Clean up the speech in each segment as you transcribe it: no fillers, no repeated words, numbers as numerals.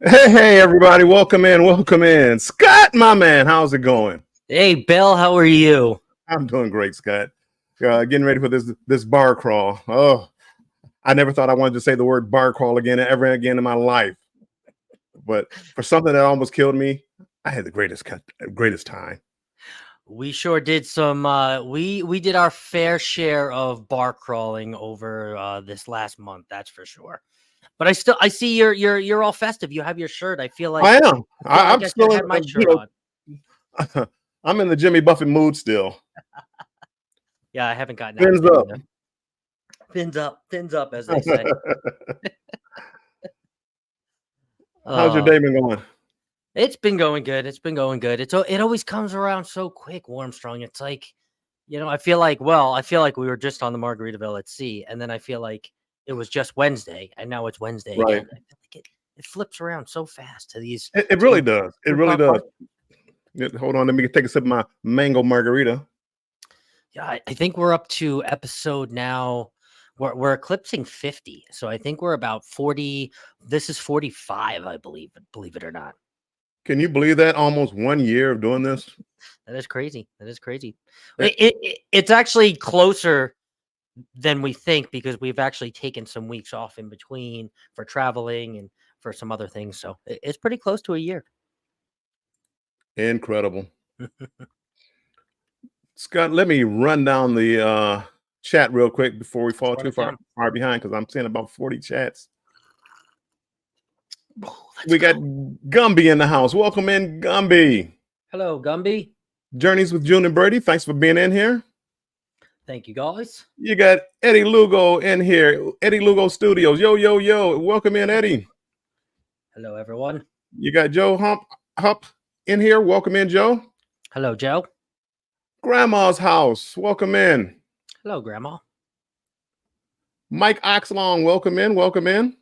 Hey, everybody, welcome in, welcome in. Scott, my man, how's it going? Hey, Bill, how are you? I'm doing great, Scott. Getting ready for this bar crawl. Oh, I never thought I wanted to say the word bar crawl ever again in my life. But for something that almost killed me, I had the greatest time. We sure did some. We did our fair share of bar crawling over this last month. That's for sure. But I see you're all festive. You have your shirt. I feel like I am. I'm I still should in, have my shirt on. I'm in the Jimmy Buffett mood still. Yeah, I haven't gotten Fins out. up. Fins up, as they say. How's your day been going? It's been going good. It's been going good. It always comes around so quick, Warmstrong. It's like, I feel like we were just on the Margaritaville at sea, and then I feel like it was just Wednesday, and now it's Wednesday Right. again. I feel like it flips around so fast to these. It really does. It really does. Hold on, let me take a sip of my mango margarita. Yeah, I think we're up to episode now. We're eclipsing 50, so I think we're about 40. This is 45, I believe it or not. Can you believe that? Almost 1 year of doing this. That is crazy. It's actually closer than we think because we've actually taken some weeks off in between for traveling and for some other things. So it's pretty close to a year. Incredible. Scott, let me run down the chat real quick before we fall too far behind because I'm seeing about 40 chats. We got Gumby in the house. Welcome in, Gumby. Hello, Gumby. Journeys with June and Brady. Thanks for being in here. Thank you, guys. You got Eddie Lugo in here. Eddie Lugo Studios. Yo, yo, yo. Welcome in, Eddie. Hello, everyone. You got Joe Hump in here. Welcome in, Joe. Hello, Joe. Grandma's house. Welcome in. Hello, Grandma. Mike Oxlong. Welcome in. Welcome in.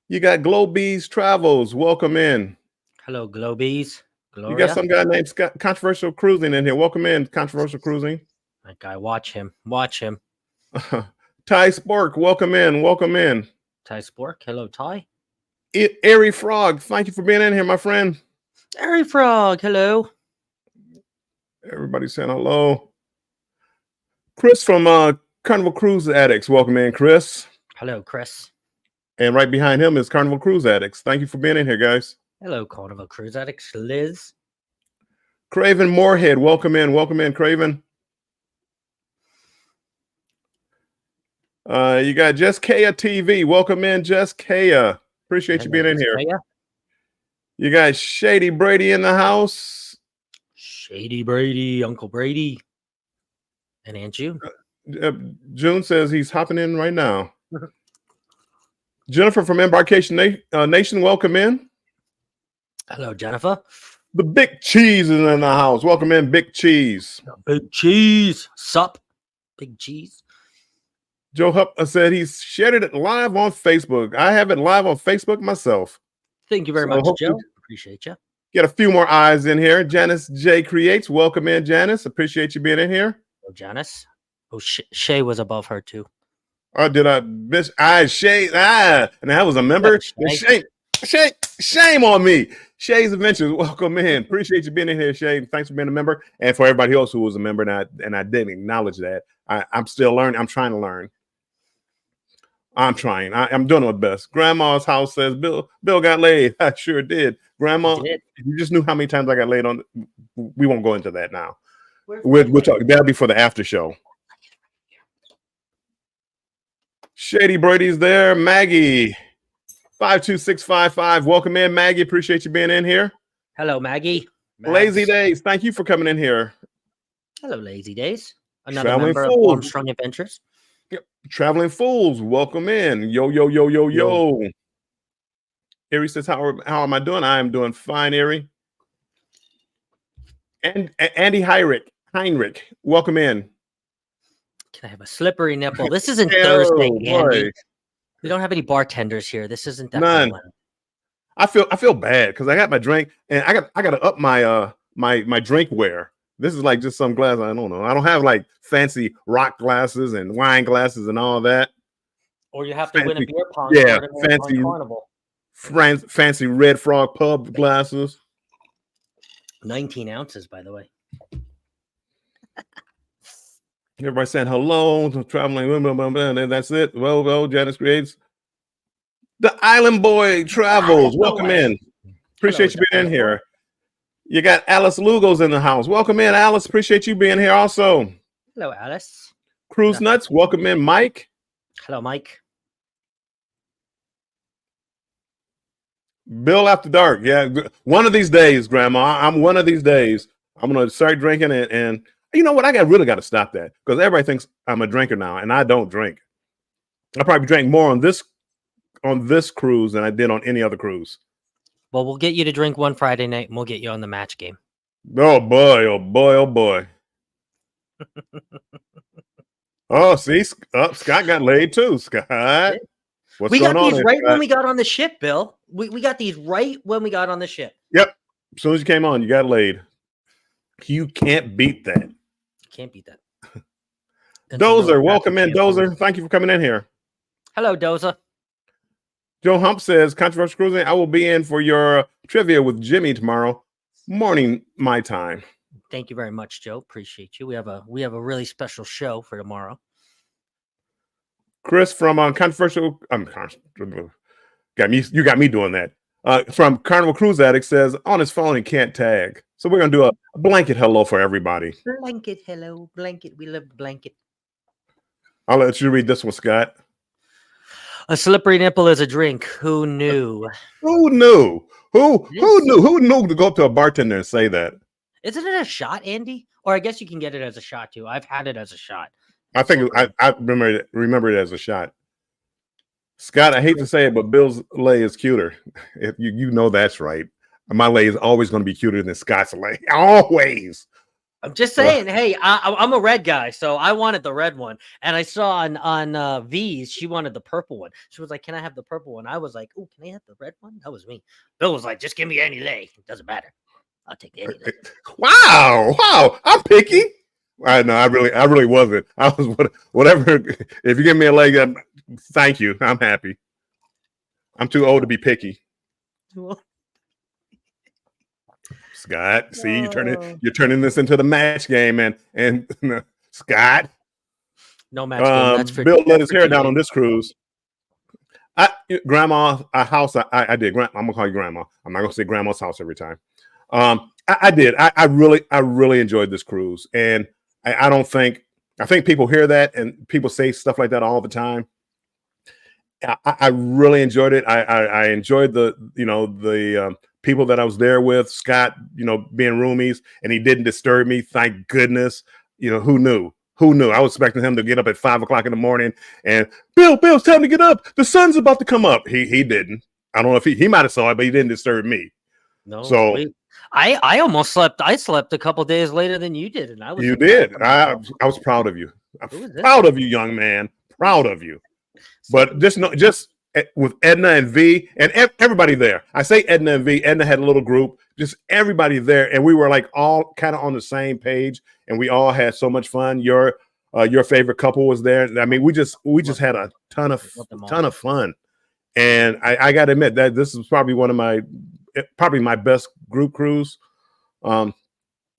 You got Globees Travels. Welcome in. Hello, Globees. Gloria. You got some guy named Controversial Cruising in here. Welcome in, Controversial Cruising. That guy, watch him. Watch him. Ty Spork, welcome in. Welcome in. Ty Spork. Hello, Ty. Airy Frog, thank you for being in here, my friend. Airy Frog, hello. Everybody saying hello. Chris from Carnival Cruise Addicts, welcome in, Chris. Hello, Chris. And right behind him is Carnival Cruise Addicts. Thank you for being in here, guys. Hello, Carnival Cruise Addicts. Liz. Craven Moorhead, welcome in. Welcome in, Craven. You got Jess Kaya TV. Welcome in, Jess Kaya. Appreciate you being in here. Kaya. You got Shady Brady in the house. Shady Brady, Uncle Brady. And Aunt June. June says he's hopping in right now. Jennifer from Embarkation Nation, welcome in. Hello, Jennifer. The Big Cheese is in the house. Welcome in, Big Cheese. Big Cheese. Sup? Big Cheese. Joe Hupp said he's shared it live on Facebook. I have it live on Facebook myself. Thank you very much, Joe. Appreciate you. Get a few more eyes in here. Janice J Creates. Welcome in, Janice. Appreciate you being in here. Oh, Janice. Oh, Shay was above her, too. Oh, did I miss? Shay. And that was a member. Shame on me. Shay's Adventures. Welcome in. Appreciate you being in here, Shay. Thanks for being a member. And for everybody else who was a member, and I didn't acknowledge that. I'm still learning. I'm trying to learn. I'm trying. I'm doing my best. Grandma's house says Bill got laid. I sure did. Grandma, if you just knew how many times I got laid on. We won't go into that now. We'll talk. That'll be for the after show. Shady Brady's there. Maggie, 52655. Welcome in, Maggie. Appreciate you being in here. Hello, Maggie. Lazy Days. Thank you for coming in here. Hello, Lazy Days. Another member of Armstrong Adventures. Yep. Traveling Fools. Welcome in. Yo, yo, yo, yo, yo. Erie says, how am I doing? I am doing fine, Erie. And Andy Heinrich. Welcome in. Can I have a slippery nipple? This isn't Thursday, Andy. We don't have any bartenders here. This isn't that. None. I feel bad because I got my drink and I got to up my my drinkware. This is like just some glass. I don't know. I don't have like fancy rock glasses and wine glasses and all that. Or you have to win a beer pong. Yeah, fancy. fancy Red Frog pub glasses. 19 ounces, by the way. Everybody saying hello to traveling, and that's it. Well, Janice creates the Island Boy Travels. Welcome in. Appreciate you being in here. You got Alice Lugo's in the house. Welcome in, Alice. Appreciate you being here also. Hello, Alice. Cruise Nuts. Welcome in, Mike. Hello, Mike. Bill After Dark. Yeah, one of these days, Grandma. I'm one of these days. I'm gonna start drinking it, and you know what? I really got to stop that because everybody thinks I'm a drinker now, and I don't drink. I probably drank more on this cruise than I did on any other cruise. Well, we'll get you to drink one Friday night, and we'll get you on the match game. Oh boy! Oh boy! Oh boy! Oh, see, Scott got laid too. Scott, what's we going got on these there, right Scott? when we got on the ship, Bill. We got these right when we got on the ship. Yep. As soon as you came on, you got laid. You can't beat that. Can't beat that. Dozer, welcome in, Dozer. Thank you for coming in here. Hello, Dozer. Joe Hump says, controversial cruising. I will be in for your trivia with Jimmy tomorrow morning, my time. Thank you very much, Joe. Appreciate you. We have a really special show for tomorrow. Chris from controversial. You got me doing that. From Carnival Cruise Addict says on his phone he can't tag. So we're gonna do a blanket hello for everybody. Blanket hello, blanket. We love blanket. I'll let you read this one, Scott. A slippery nipple is a drink. Who knew? Who knew? Who knew? Who knew to go up to a bartender and say that? Isn't it a shot, Andy? Or I guess you can get it as a shot too. I've had it as a shot. I think I remember it as a shot. Scott, I hate to say it, but Bill's lay is cuter. If you know that's right. My lay is always going to be cuter than Scott's lay. Always. I'm just saying, hey, I'm a red guy, so I wanted the red one. And I saw on V's, she wanted the purple one. She was like, can I have the purple one? I was like, oh, can I have the red one? That was me. Bill was like, just give me any lay. It doesn't matter. I'll take any lay. Wow. I'm picky. I really wasn't. I was whatever. If you give me a leg, thank you. I'm happy. I'm too old to be picky. Scott, see, you're turning this into the match game, and Scott. No match game. That's for Bill let his hair down on this cruise. Grandma, a house. I did. I'm gonna call you Grandma. I'm not gonna say Grandma's house every time. I did. I really enjoyed this cruise, and I think people hear that and people say stuff like that all the time. I really enjoyed it. I enjoyed the people that I was there with. Scott, being roomies, and he didn't disturb me. Thank goodness. Who knew? I was expecting him to get up at 5 o'clock in the morning and Bill, it's time to get up. The sun's about to come up. He didn't. I don't know if he might have saw it, but he didn't disturb me. No. So I almost slept. I slept a couple days later than you did, and I was. You did. I was proud of you. I'm proud of you, young man. Proud of you. But just with Edna and V and everybody there. I say Edna and V. Edna had a little group. Just everybody there, and we were like all kind of on the same page, and we all had so much fun. Your favorite couple was there. I mean, we just had a ton of fun, and I got to admit that this is probably my best group cruise. I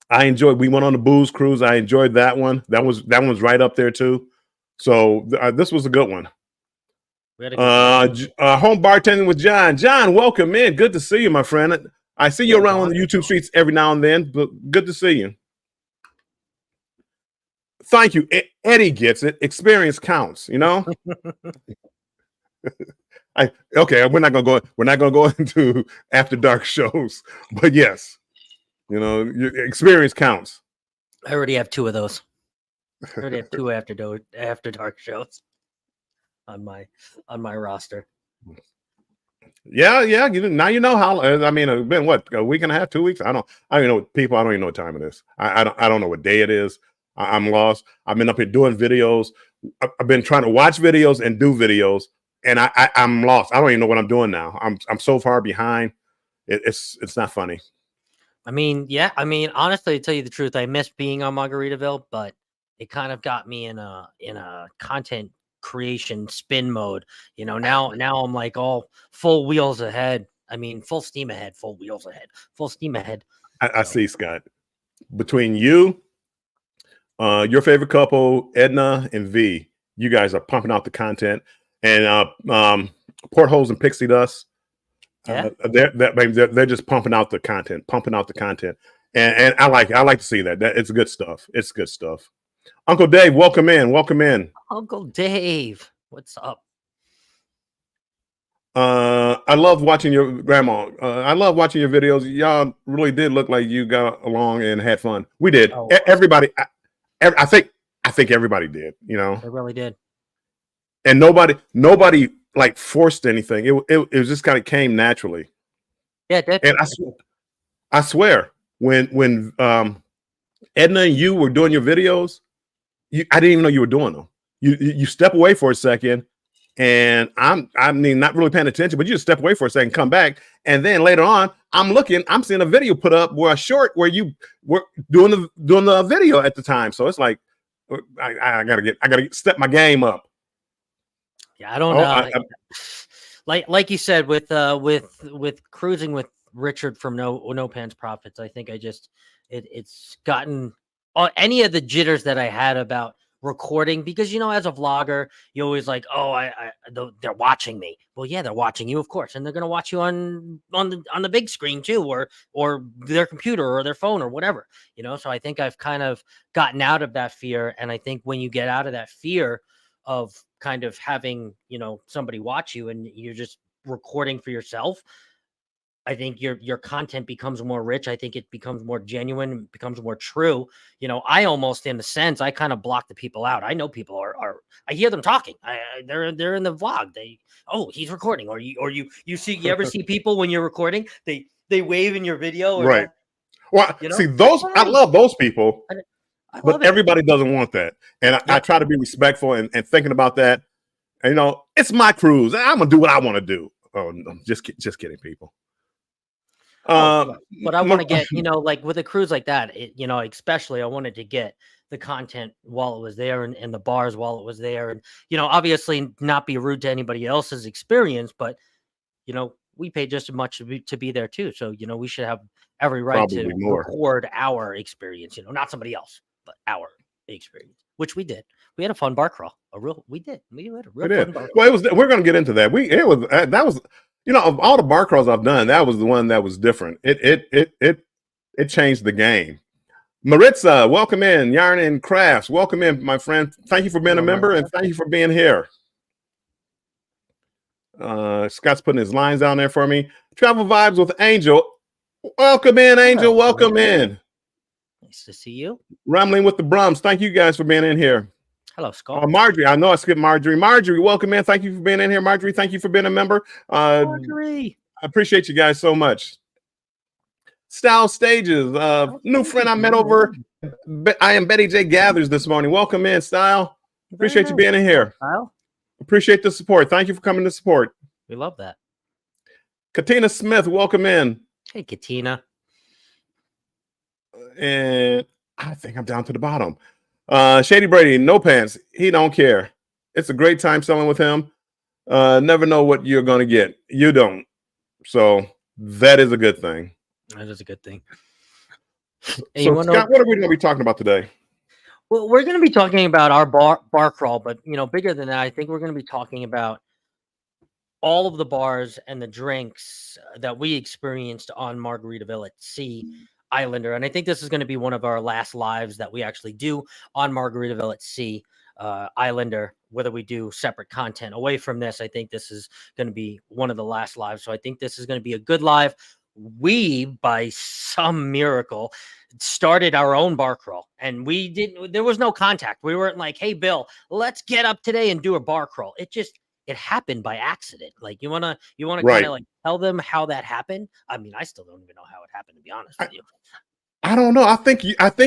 enjoyed. We went on the booze cruise. I enjoyed that one. That one's right up there too. So this was a good one. Home bartending with John. John, welcome in. Good to see you, my friend. I see you around on the YouTube streets every now and then, but good to see you. Thank you. Eddie gets it. Experience counts, Okay, we're not gonna go into after dark shows, but yes, your experience counts. I already have 2 of those. I already have 2 after dark shows on my roster. Yeah. Now you know how. I mean, it's been what, a week and a half, 2 weeks. I don't even know people. I don't even know what time it is. I don't know what day it is. I'm lost. I've been up here doing videos. I've been trying to watch videos and do videos, and I'm lost. I don't even know what I'm doing now. I'm so far behind. It's not funny. I mean, yeah. I mean, honestly, to tell you the truth, I missed being on Margaritaville, but it kind of got me in a content creation spin mode. Now I'm like all full wheels ahead. I mean, full steam ahead, full wheels ahead, full steam ahead. I see, Scott. Between you, your favorite couple, Edna and V, you guys are pumping out the content. And Portholes and Pixie Dust, they're just pumping out the content, and I like to see that. It's good stuff. It's good stuff. Uncle Dave, welcome in. Uncle Dave, what's up? I love watching your grandma. I love watching your videos. Y'all really did look like you got along and had fun. We did. Everybody, I think everybody did. They really did. And nobody like forced anything. It just kind of came naturally. Yeah, it did. And I swear, when Edna and you were doing your videos, I didn't even know you were doing them. You step away for a second, and I'm not really paying attention, but you just step away for a second, come back, and then later on, I'm seeing a video put up where you were doing the video at the time. So it's like I gotta step my game up. Yeah, I don't know. Like you said, with cruising with Richard from No Pants Profits, I think it's gotten any of the jitters that I had about recording, because as a vlogger, you always like, they're watching me. Well, yeah, they're watching you, of course, and they're gonna watch you on the big screen too, or their computer or their phone or whatever. So I think I've kind of gotten out of that fear, and I think when you get out of that fear of kind of having somebody watch you and you're just recording for yourself, I think your content becomes more rich. I think it becomes more genuine, becomes more true. I almost, in a sense, I kind of block the people out. I know people are I hear them talking. They're in the vlog. He's recording, or you ever see people when you're recording, they wave in your video, right? Well, see those, I love those people. But everybody doesn't want that. And I try to be respectful and thinking about that. And, it's my cruise. I'm going to do what I want to do. Oh, no, just kidding, people. But I want to get, like with a cruise like that, especially I wanted to get the content while it was there and the bars while it was there. And, obviously not be rude to anybody else's experience, but, we pay just as much to be there too. So, we should have every right Probably to more. record our experience, not somebody else. But our experience, which we did. We had a fun bar crawl. We had a real fun bar crawl. Well, we're going to get into that. That was of all the bar crawls I've done, that was the one that was different. It changed the game. Maritza, welcome in. Yarn and Crafts, welcome in, my friend. Thank you for being a member, and thank you for being here. Scott's putting his lines down there for me. Travel Vibes with Angel. Welcome in, Angel. Welcome in. Nice to see you. Rumbling with the Brums. Thank you guys for being in here. Hello, Scott. Marjorie. I know I skipped Marjorie. Marjorie, welcome in. Thank you for being in here. Marjorie, thank you for being a member. Marjorie. I appreciate you guys so much. Style Stages. New friend I met over. I am Betty J. Gathers this morning. Welcome in, Style. Appreciate you being in here. Style. Appreciate the support. Thank you for coming to support. We love that. Katina Smith, welcome in. Hey, Katina. And I think I'm down to the bottom. Shady Brady, No Pants. He don't care. It's a great time selling with him. Never know what you're going to get. You don't. So that is a good thing. That is a good thing. So, Scott, what are we going to be talking about today? Well, we're going to be talking about our bar crawl, but bigger than that, I think we're going to be talking about all of the bars and the drinks that we experienced on Margaritaville at Sea Islander. And I think this is going to be one of our last lives that we actually do on Margaritaville at Sea Islander, whether we do separate content away from this. I think this is going to be one of the last lives. So I think this is going to be a good live. We, by some miracle, started our own bar crawl, and there was no contact. We weren't like, hey, Bill, let's get up today and do a bar crawl. It happened by accident. Like you want to kind of like tell them how that happened. I mean, I still don't even know how it happened, to be honest with you. I don't know. I think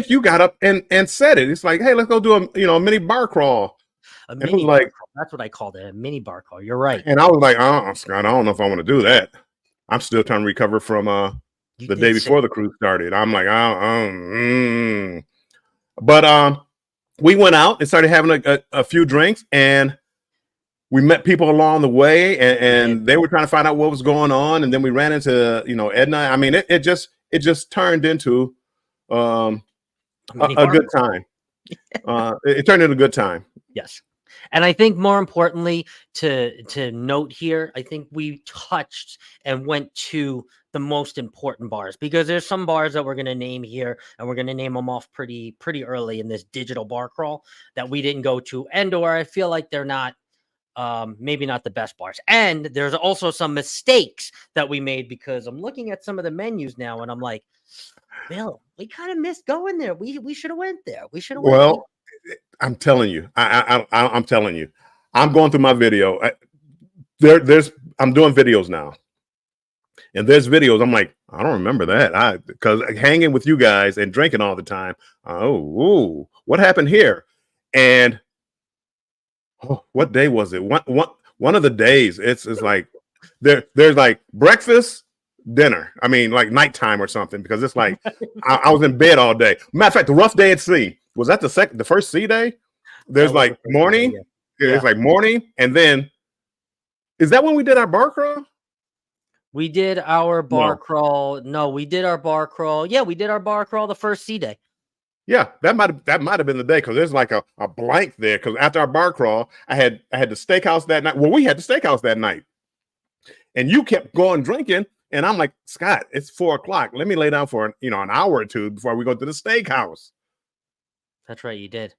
you got up and said it. It's like, hey, let's go do a mini bar crawl. A mini bar crawl. That's what I called it, a mini bar crawl. You're right. And I was like, Scott, I don't know if I want to do that. I'm still trying to recover from the day before the cruise started. I'm like, But we went out and started having a few drinks, and we met people along the way, and they were trying to find out what was going on, and then we ran into Edna. I mean, it just turned into a good time. It turned into a good time. Yes. And I think more importantly to note here, I think we touched and went to the most important bars, because there's some bars that we're going to name here, and we're going to name them off pretty early in this digital bar crawl that we didn't go to, and or I feel like they're not maybe not the best bars. And there's also some mistakes that we made, because I'm looking at some of the menus now and I'm like, Bill, we kind of missed going there. We should have went there. We should have went. Well, I'm telling you, I'm telling you, I'm going through my video. I'm doing videos now, and there's videos. I'm like, I don't remember that. Because hanging with you guys and drinking all the time. Oh, what happened here? And what day was it? One of the days. It's like there's like breakfast, dinner. I mean, like nighttime or something, because it's like I was in bed all day. Matter of fact, the rough day at sea. Was that the first sea day? There's like morning. Yeah. It's like morning, and then is that when we did our bar crawl? We did our bar crawl. No, we did our bar crawl. Yeah, we did our bar crawl the first sea day. Yeah, that might have been the day, because there's like a blank there. Because after our bar crawl, I had the steakhouse that night. Well, we had the steakhouse that night, and you kept going drinking, and I'm like, Scott, it's 4:00. Let me lay down for an hour or two before we go to the steakhouse. That's right, you did.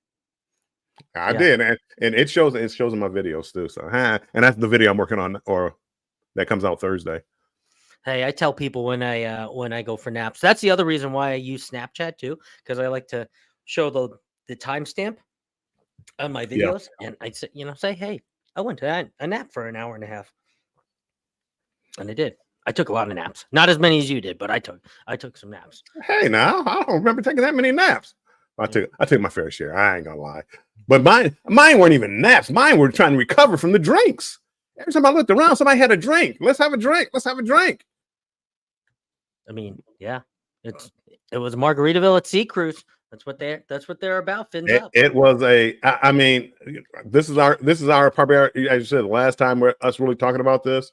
I did, and it shows in my videos too. So, and that's the video I'm working on, or that comes out Thursday. Hey, I tell people when I go for naps. That's the other reason why I use Snapchat too, because I like to show the timestamp on my videos, and I say, hey, I went to a nap for an hour and a half, and I did. I took a lot of naps, not as many as you did, but I took some naps. Hey, now I don't remember taking that many naps. I took my fair share. I ain't gonna lie, but mine weren't even naps. Mine were trying to recover from the drinks. Every time I looked around, somebody had a drink. Let's have a drink. Let's have a drink. I mean, yeah, it was Margaritaville at Sea Cruise. That's what they're about. Fins up. It was I mean, this is our probably, as you said, the last time we're us really talking about this.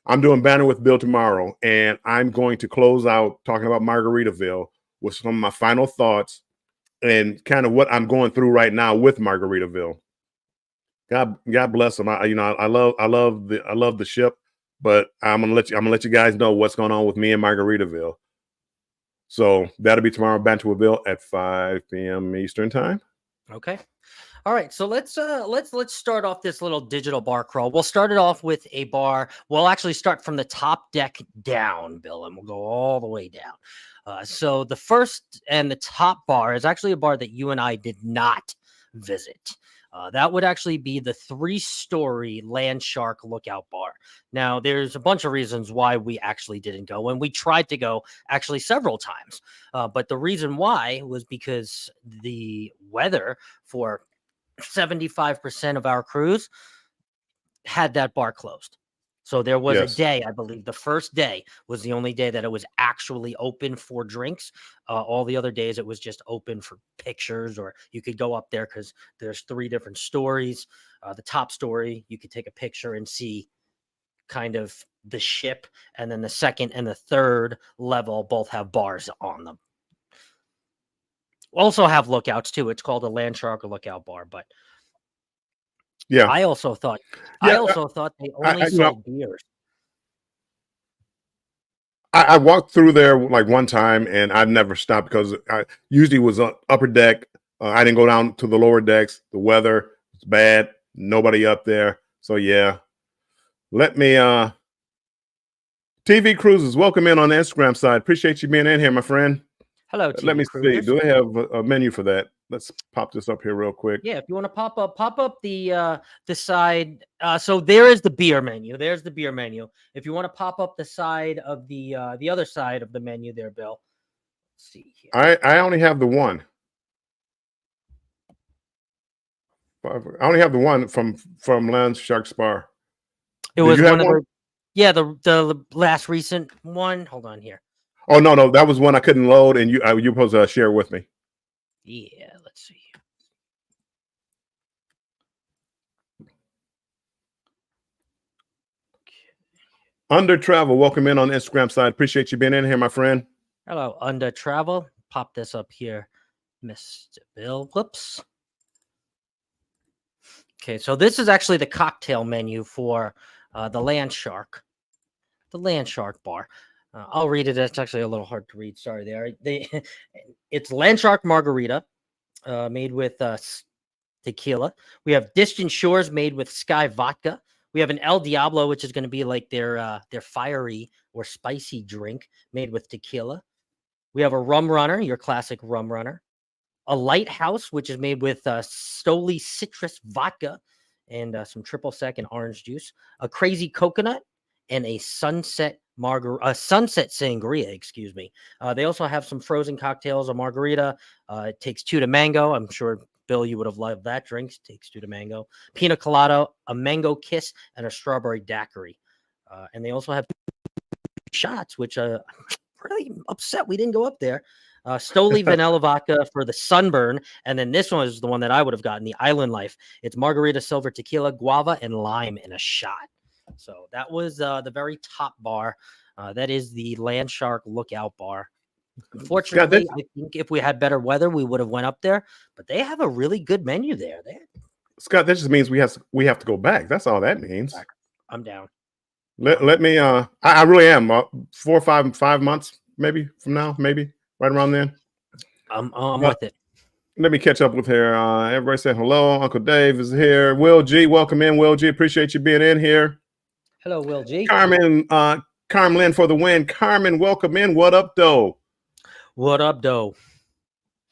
I'm doing Banner with Bill tomorrow, and I'm going to close out talking about Margaritaville with some of my final thoughts and kind of what I'm going through right now with Margaritaville. God bless them. I love the ship, but I'm gonna let you guys know what's going on with me and Margaritaville. So that'll be tomorrow, Banter with Bill at 5 p.m. Eastern time. Okay. All right, so let's start off this little digital bar crawl. We'll start it off with a bar. We'll actually start from the top deck down, Bill, and we'll go all the way down. So the first and the top bar is actually a bar that you and I did not visit. That would actually be the 3-story Landshark Lookout Bar. Now, there's a bunch of reasons why we actually didn't go, and we tried to go actually several times. But the reason why was because the weather for 75% of our cruise had that bar closed. So there was a day, I believe the first day was the only day that it was actually open for drinks. All the other days it was just open for pictures, or you could go up there because there's 3 different stories. The top story, you could take a picture and see kind of the ship. And then the second and the third level both have bars on them. Also have lookouts too. It's called a Landshark Lookout Bar, but yeah, I also thought they only sold beers. I walked through there like one time, and I've never stopped because I usually was upper deck. I didn't go down to the lower decks. The weather was bad. Nobody up there. So yeah, let me. TV Cruises, welcome in on the Instagram side. Appreciate you being in here, my friend. Hello, TV Let me Cruisers. see. Do they have a menu for that? Let's pop this up here real quick. Yeah, if you want to pop up the side. So there is the beer menu. There's the beer menu. If you want to pop up the side of the other side of the menu there, Bill. Let's see here. I only have the one. I only have the one from Landshark Bar. It was one of the. Yeah, the last recent one. Hold on here. Oh no, that was one I couldn't load, and you supposed to share with me. Yeah, let's see. Under Travel, welcome in on the Instagram side. Appreciate you being in here, my friend. Hello, Under Travel. Pop this up here, Mr. Bill. Whoops. Okay, so this is actually the cocktail menu for the Landshark Bar. I'll read it. It's actually a little hard to read. Sorry, it's Landshark Margarita, made with tequila. We have Distant Shores made with Sky Vodka. We have an El Diablo, which is going to be like their fiery or spicy drink made with tequila. We have a Rum Runner, your classic Rum Runner. A Lighthouse, which is made with Stoli citrus vodka and some triple sec and orange juice. A Crazy Coconut and a Sunset Sangria, excuse me. They also have some frozen cocktails, a margarita. It takes two to mango. I'm sure, Bill, you would have loved that drink. It takes two to mango. Pina colada, a mango kiss, and a strawberry daiquiri. And they also have shots, which really upset we didn't go up there. Stoli vanilla vodka for the sunburn, and then this one is the one that I would have gotten, the Island Life. It's margarita, silver tequila, guava, and lime in a shot. So that was the very top bar. That is the Landshark Lookout Bar. Unfortunately, I think if we had better weather, we would have went up there. But they have a really good menu there. Scott, that just means we have to go back. That's all that means. I'm down. Let me. I really am. 4 or 5 months maybe from now, maybe right around then. I'm with it. Let me catch up with her. Everybody said hello. Uncle Dave is here. Will G, welcome in. Will G, appreciate you being in here. Hello, Will G. Carmen for the win. Carmen, welcome in. What up, though? What up, though?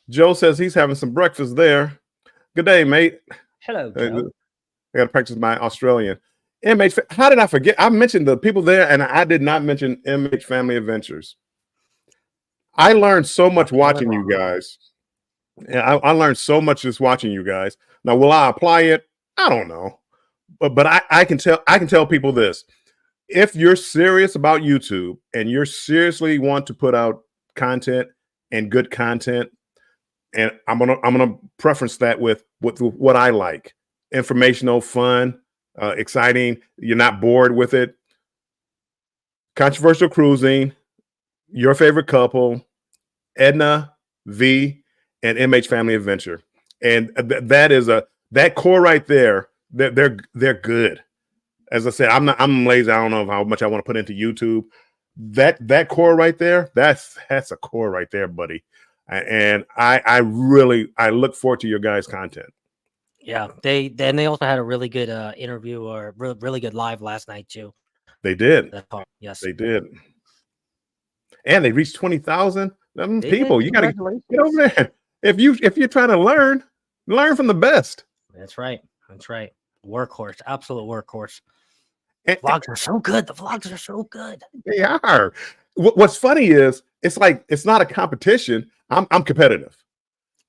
Joe says he's having some breakfast there. Good day, mate. Hello, Joe. I got to practice my Australian. MH, how did I forget? I mentioned the people there, and I did not mention MH Family Adventures. I learned so much watching you guys. I learned so much just watching you guys. Now, will I apply it? I don't know. But I can tell people this. If you're serious about YouTube and you're seriously want to put out content and good content, and I'm gonna preference that with what I like: informational, fun, exciting. You're not bored with it. Controversial cruising, your favorite couple, Edna, V, and MH Family Adventure, and that core right there. They're good. As I said, I'm lazy. I don't know how much I want to put into YouTube. That core right there, that's a core right there, buddy. And I look forward to your guys' content. Yeah, they also had a really good interview or really good live last night too. They did. Yes, they did. And they reached 20,000 people. You got to get over there. If you're trying to learn from the best. That's right. Workhorse, absolute workhorse. Vlogs are so good. The vlogs are so good. They are. What's funny is it's like it's not a competition. I'm competitive,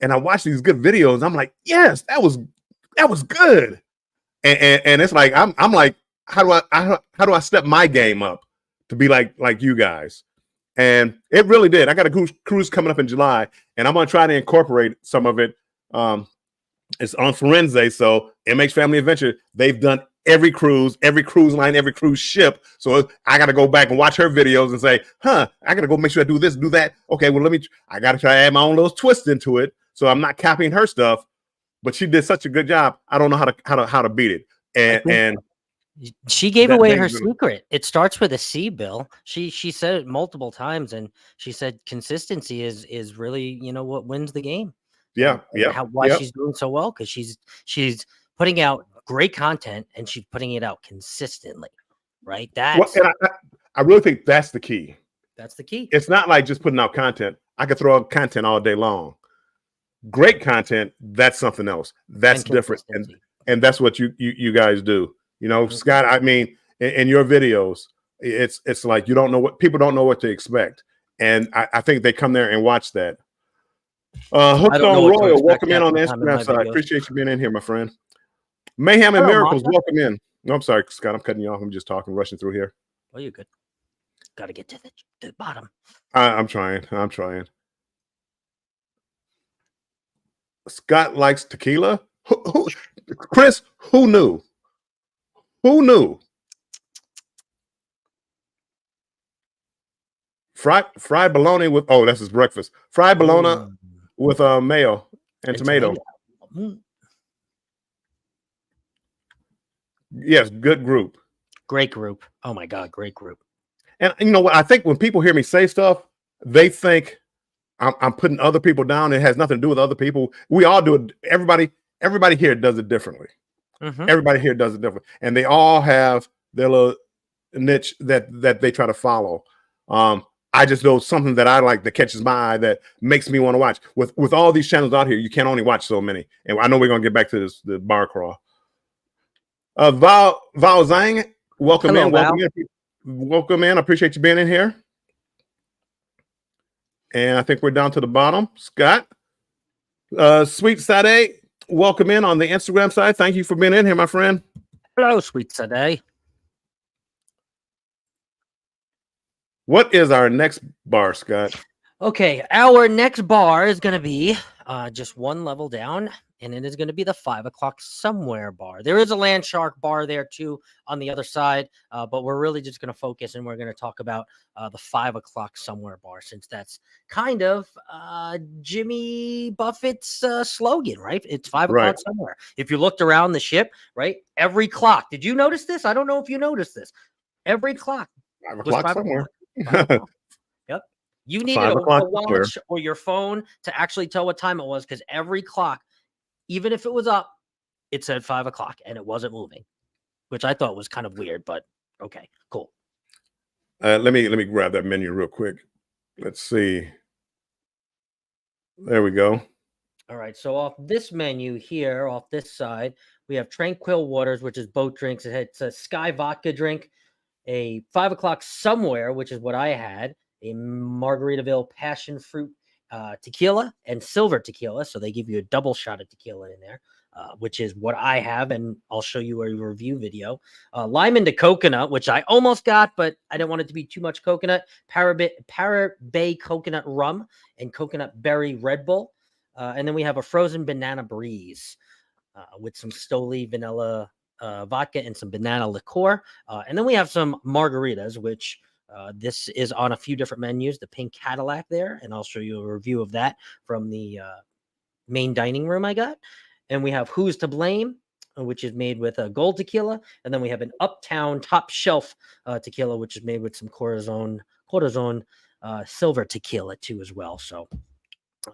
and I watch these good videos. I'm like, yes, that was good, and it's like I'm like, how do I step my game up to be like you guys? And it really did. I got a cruise coming up in July, and I'm gonna try to incorporate some of it. It's on Firenze, so MH Family Adventure, they've done every cruise line, every cruise ship. So I got to go back and watch her videos and say, I got to go make sure I do this, do that. Okay, well, I got to try to add my own little twist into it. So I'm not copying her stuff, but she did such a good job. I don't know how to beat it. And she gave away her secret. It starts with a C, Bill. She said it multiple times, and she said consistency is really, what wins the game. Yeah. Why she's doing so well, because she's putting out great content and she's putting it out consistently, right? I really think that's the key. That's the key. It's not like just putting out content. I could throw out content all day long. Great content, that's something else. That's different, and that's what you guys do. Scott. I mean, in your videos, it's like people don't know what to expect, and I think they come there and watch that. Hooked on Royal, welcome in on the Instagram side. Appreciate you being in here, my friend. Mayhem and Miracles, welcome in. No, I'm sorry, Scott. I'm cutting you off. I'm just rushing through here. Oh, you're good. Got to get to the bottom. I'm trying. Scott likes tequila. Chris, who knew? fried bologna with that's his breakfast. Fried bologna Ooh, with mayo and tomato. Mm. Yes, good group. Great group. Oh my God, great group. And you know what? I think when people hear me say stuff, they think I'm putting other people down. It has nothing to do with other people. We all do it. Everybody here does it differently. Mhm. Everybody here does it different, and they all have their little niche that they try to follow. I just know something that I like that catches my eye that makes me want to watch. With all these channels out here, you can only watch so many. And I know we're gonna get back to the bar crawl. Val Zhang, welcome Hello, in, welcome in, welcome in. I appreciate you being in here. And I think we're down to the bottom. Scott, Sweet Sade, welcome in on the Instagram side. Thank you for being in here, my friend. Hello, Sweet Sade. What is our next bar, Scott? Okay, our next bar is going to be just one level down, and it is going to be the 5 o'clock somewhere bar. There is a Landshark bar there too on the other side, but we're really just going to focus and we're going to talk about the 5 o'clock somewhere bar, since that's kind of Jimmy Buffett's slogan, right? It's 5 o'clock somewhere. If you looked around the ship, right, every clock. Did you notice this? I don't know if you noticed this. Every clock 5 was o'clock 5 somewhere. o'clock. 5 o'clock. Yep. You needed a watch or your phone to actually tell what time it was, because every clock, even if it was up, it said 5 o'clock and it wasn't moving, which I thought was kind of weird, but okay, cool. Let me grab that menu real quick. Let's see. There we go. All right, so off this menu here, off this side, we have Tranquil Waters, which is boat drinks. It's a Sky vodka drink, a 5 o'clock somewhere, which is what I had, a Margaritaville passion fruit tequila and silver tequila. So they give you a double shot of tequila in there, which is what I have. And I'll show you a review video. Lime into coconut, which I almost got, but I didn't want it to be too much coconut. Parabay coconut rum and coconut berry Red Bull. And then we have a frozen banana breeze with some Stoli vanilla vodka and some banana liqueur. And then we have some margaritas, which this is on a few different menus. The pink Cadillac there, and I'll show you a review of that from the main dining room I got. And we have Who's to Blame, which is made with a gold tequila. And then we have an Uptown Top Shelf tequila, which is made with some Corazon silver tequila too as well. So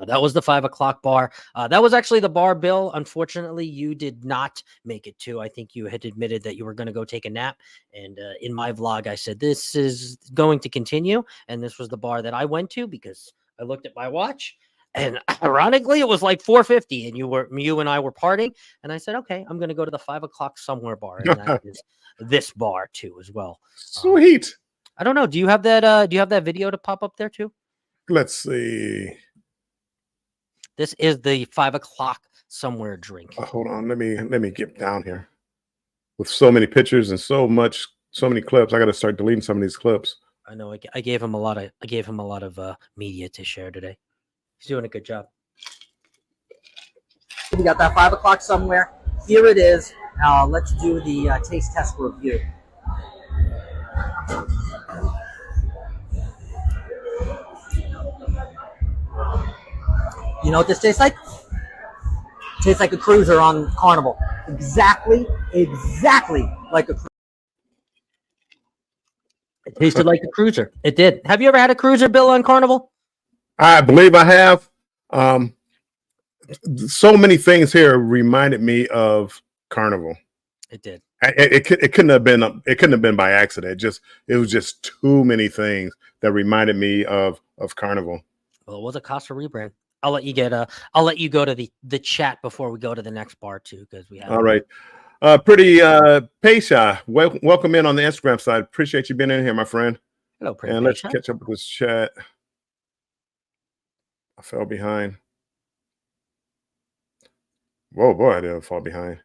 that was the 5 o'clock bar. That was actually the bar, Bill. Unfortunately, you did not make it to. I think you had admitted that you were going to go take a nap. And in my vlog, I said, this is going to continue. And this was the bar that I went to because I looked at my watch. And ironically, it was like 4:50 and you and I were partying. And I said, okay, I'm going to go to the 5 o'clock somewhere bar. And that is this bar too, as well. Sweet. I don't know. Do you have that video to pop up there too? Let's see. This is the 5 o'clock somewhere drink. Hold on, let me get down here. With so many pictures and so many clips, I got to start deleting some of these clips. I know. I gave him a lot of media to share today. He's doing a good job. We got that 5 o'clock somewhere. Here it is. Let's do the taste test review. You know what this tastes like? It tastes like a cruiser on Carnival. Exactly like a cruiser. It tasted like a cruiser. It did. Have you ever had a cruiser, Bill, on Carnival? I believe I have. So many things here reminded me of Carnival. It did. It couldn't have been by accident. It was just too many things that reminded me of Carnival. Well, it was a Casa rebrand. I'll let you go to the chat before we go to the next bar too, because we have. All right. Pretty Peisha, welcome in on the Instagram side. Appreciate you being in here, my friend. Hello, Pretty And let's Peisha. catch up with this chat. I fell behind. Whoa, boy, I didn't fall behind.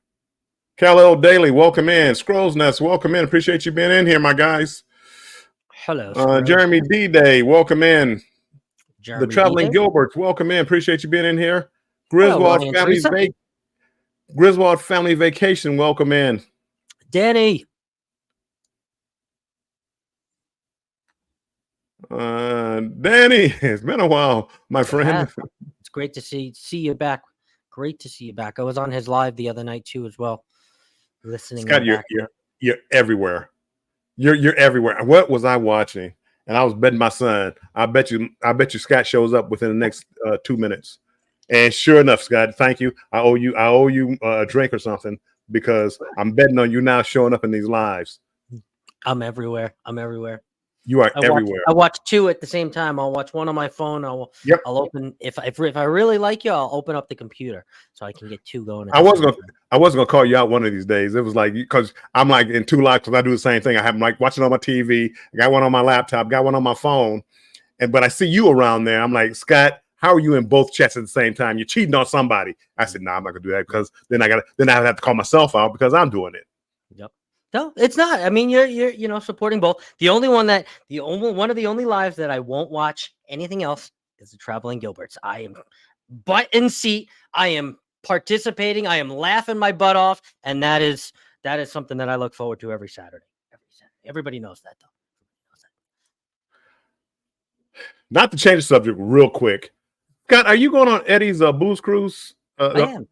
Kal-El Daily, welcome in. Scrolls Nest, welcome in. Appreciate you being in here, my guys. Hello. Jeremy D-Day, welcome in. Jeremy The Traveling D-Day. Gilberts, welcome in. Appreciate you being in here. Griswold Family Vacation, welcome in. Danny. Danny, it's been a while, my friend. It's great to see you back. Great to see you back. I was on his live the other night too, as well, listening. Scott, you're everywhere. You're everywhere. What was I watching? And I was betting my son. I bet you Scott shows up within the next 2 minutes. And sure enough, Scott, thank you. I owe you a drink or something because I'm betting on you now showing up in these lives. I'm everywhere. You are everywhere. I watch two at the same time. I'll watch one on my phone. I'll open if I really like you, I'll open up the computer so I can get two going. I was gonna call you out one of these days. It was like because I'm like in two lives because I do the same thing. I have like watching on my TV. I got one on my laptop. Got one on my phone. But I see you around there. I'm like, Scott, how are you in both chats at the same time? You're cheating on somebody. I said, no, I'm not gonna do that because then I have to call myself out because I'm doing it. Yep. No, it's not. I mean, you're supporting both. The only one of the only lives that I won't watch anything else is the Traveling Gilberts. I am butt in seat. I am participating. I am laughing my butt off, and that is something that I look forward to every Saturday. Everybody knows that, though. Not to change the subject real quick. Scott, are you going on Eddie's Booze Cruise? I am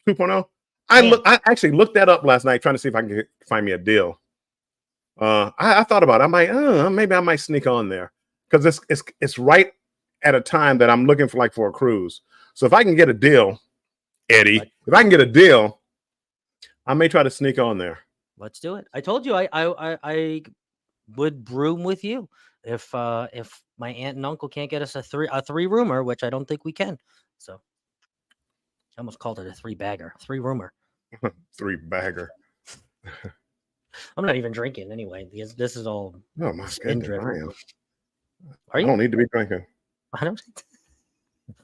2.0. I actually looked that up last night trying to see if I can find me a deal. I thought about it. I'm like, maybe I might sneak on there because it's right at a time that I'm looking for a cruise. So if I can get a deal, Eddie, if I can get a deal, I may try to sneak on there. Let's do it. I told you I would room with you if my aunt and uncle can't get us a three roomer, which I don't think we can. So I almost called it a 3-bagger, 3-roomer. 3-bagger. I'm not even drinking anyway. This is all. Oh my goodness, I am. Are you? I don't need to be drinking. I don't.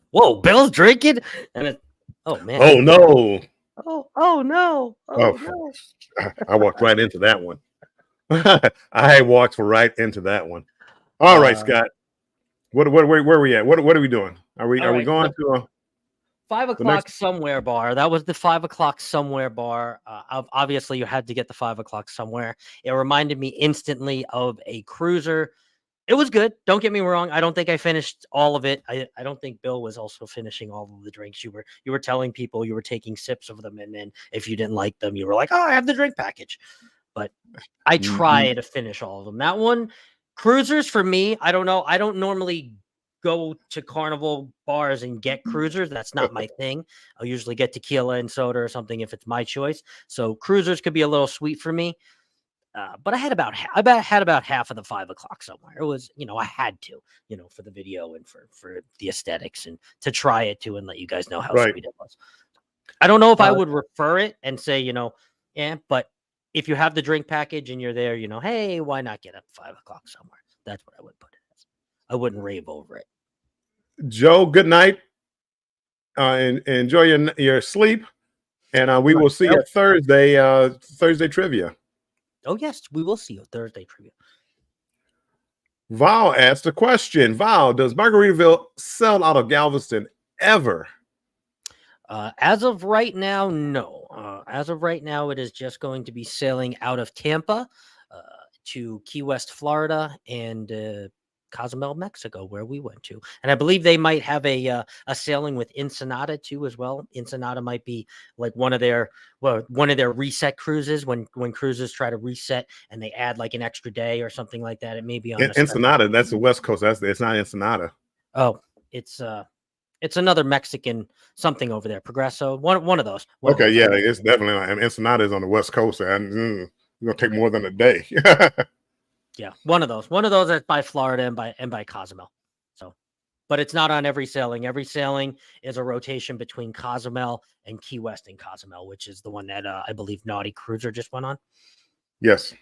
Whoa, Bill's drinking, and oh man. Oh no. Oh no. No. I walked right into that one. I walked right into that one. All right, Scott. Where are we at? What are we doing? Are we going to a 5 o'clock somewhere bar? That was the 5 o'clock somewhere bar. Obviously, you had to get the 5 o'clock somewhere. It reminded me instantly of a cruiser. It was good. Don't get me wrong. I don't think I finished all of it. I don't think Bill was also finishing all of the drinks. You were telling people you were taking sips of them, and then if you didn't like them, you were like, "Oh, I have the drink package." But I try to finish all of them. That one, cruisers for me, I don't know. I don't normally go to carnival bars and get cruisers. That's not my thing. I'll usually get tequila and soda or something if it's my choice. So cruisers could be a little sweet for me. But I had about half of the 5 o'clock somewhere. It was, I had to, for the video and for the aesthetics and to try it too and let you guys know how sweet it was. I don't know if I would refer it and say, but if you have the drink package and you're there, hey, why not get up 5 o'clock somewhere? That's what I would put it as. I wouldn't rave over it. Joe, good night. And enjoy your sleep. And we will see you at Thursday trivia. Oh, yes, we will see you at Thursday trivia. Val asked a question. Val, does Margaritaville sell out of Galveston ever? As of right now, no. As of right now, it is just going to be sailing out of Tampa to Key West, Florida, and Cozumel, Mexico, where we went to. And I believe they might have a sailing with Ensenada too as well. Ensenada might be like one of their reset cruises when cruises try to reset and they add like an extra day or something like that. It may be on Ensenada. That's the West Coast. It's not Ensenada. Oh, it's another Mexican something over there. Progresso, one of those. It's definitely not. Ensenada is on the West Coast, and it's gonna take more than a day. Yeah, one of those that's by Florida and by Cozumel. So, but it's not on every sailing. Every sailing is a rotation between Cozumel and Key West and Cozumel, which is the one that I believe Naughty Cruiser just went on. Yes.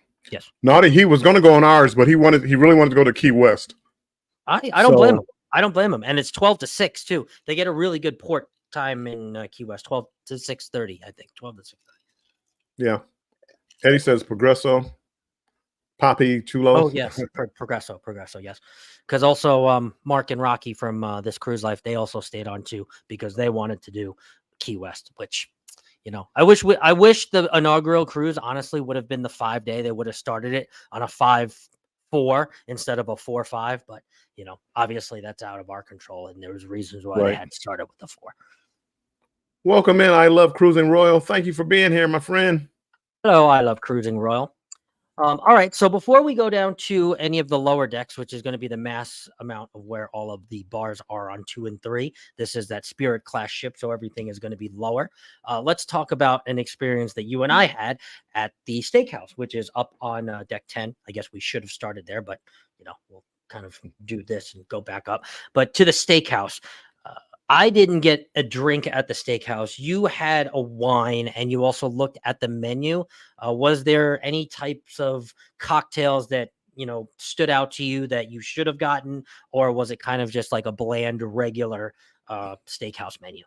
Naughty, he was going to go on ours, but he really wanted to go to Key West. I don't blame him. I don't blame him, and it's 12 to 6 too. They get a really good port time in Key West, 12 to 6:30, I think, 12 to 6:30. Yeah. Eddie says Progresso. Poppy Chulo. Oh yes, Progresso, yes. Because also Mark and Rocky from This Cruise Life, they also stayed on too because they wanted to do Key West, which I wish the inaugural cruise honestly would have been the 5-day. They would have started it on a 5 4 instead of a 4-5, but obviously that's out of our control, and there was reasons why they had started with the 4. Welcome in. I love Cruising Royal. Thank you for being here, my friend. Hello, I love Cruising Royal. All right, so before we go down to any of the lower decks, which is going to be the mass amount of where all of the bars are on 2 and 3, this is that Spirit class ship, so everything is going to be lower. Let's talk about an experience that you and I had at the Steakhouse, which is up on deck 10. I guess we should have started there, but we'll kind of do this and go back up. But to the Steakhouse, I didn't get a drink at the Steakhouse. You had a wine, and you also looked at the menu. Was there any types of cocktails that stood out to you that you should have gotten, or was it kind of just like a bland, regular Steakhouse menu?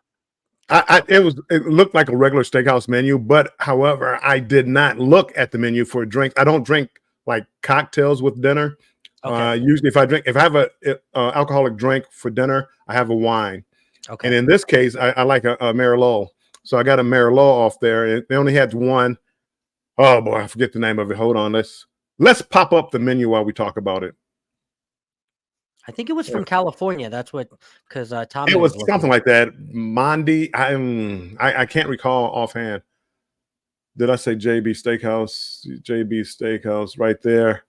It looked like a regular Steakhouse menu, but however, I did not look at the menu for drinks. I don't drink like cocktails with dinner. Okay. Usually, if I have a alcoholic drink for dinner, I have a wine. Okay. And in this case, I like a Merlot. So I got a Merlot off there. They only had one. Oh boy, I forget the name of it. Hold on. Let's pop up the menu while we talk about it. I think it was from California. That's what, because Tom. It was something like that. Mondi. I can't recall offhand. Did I say JB Steakhouse? JB Steakhouse right there.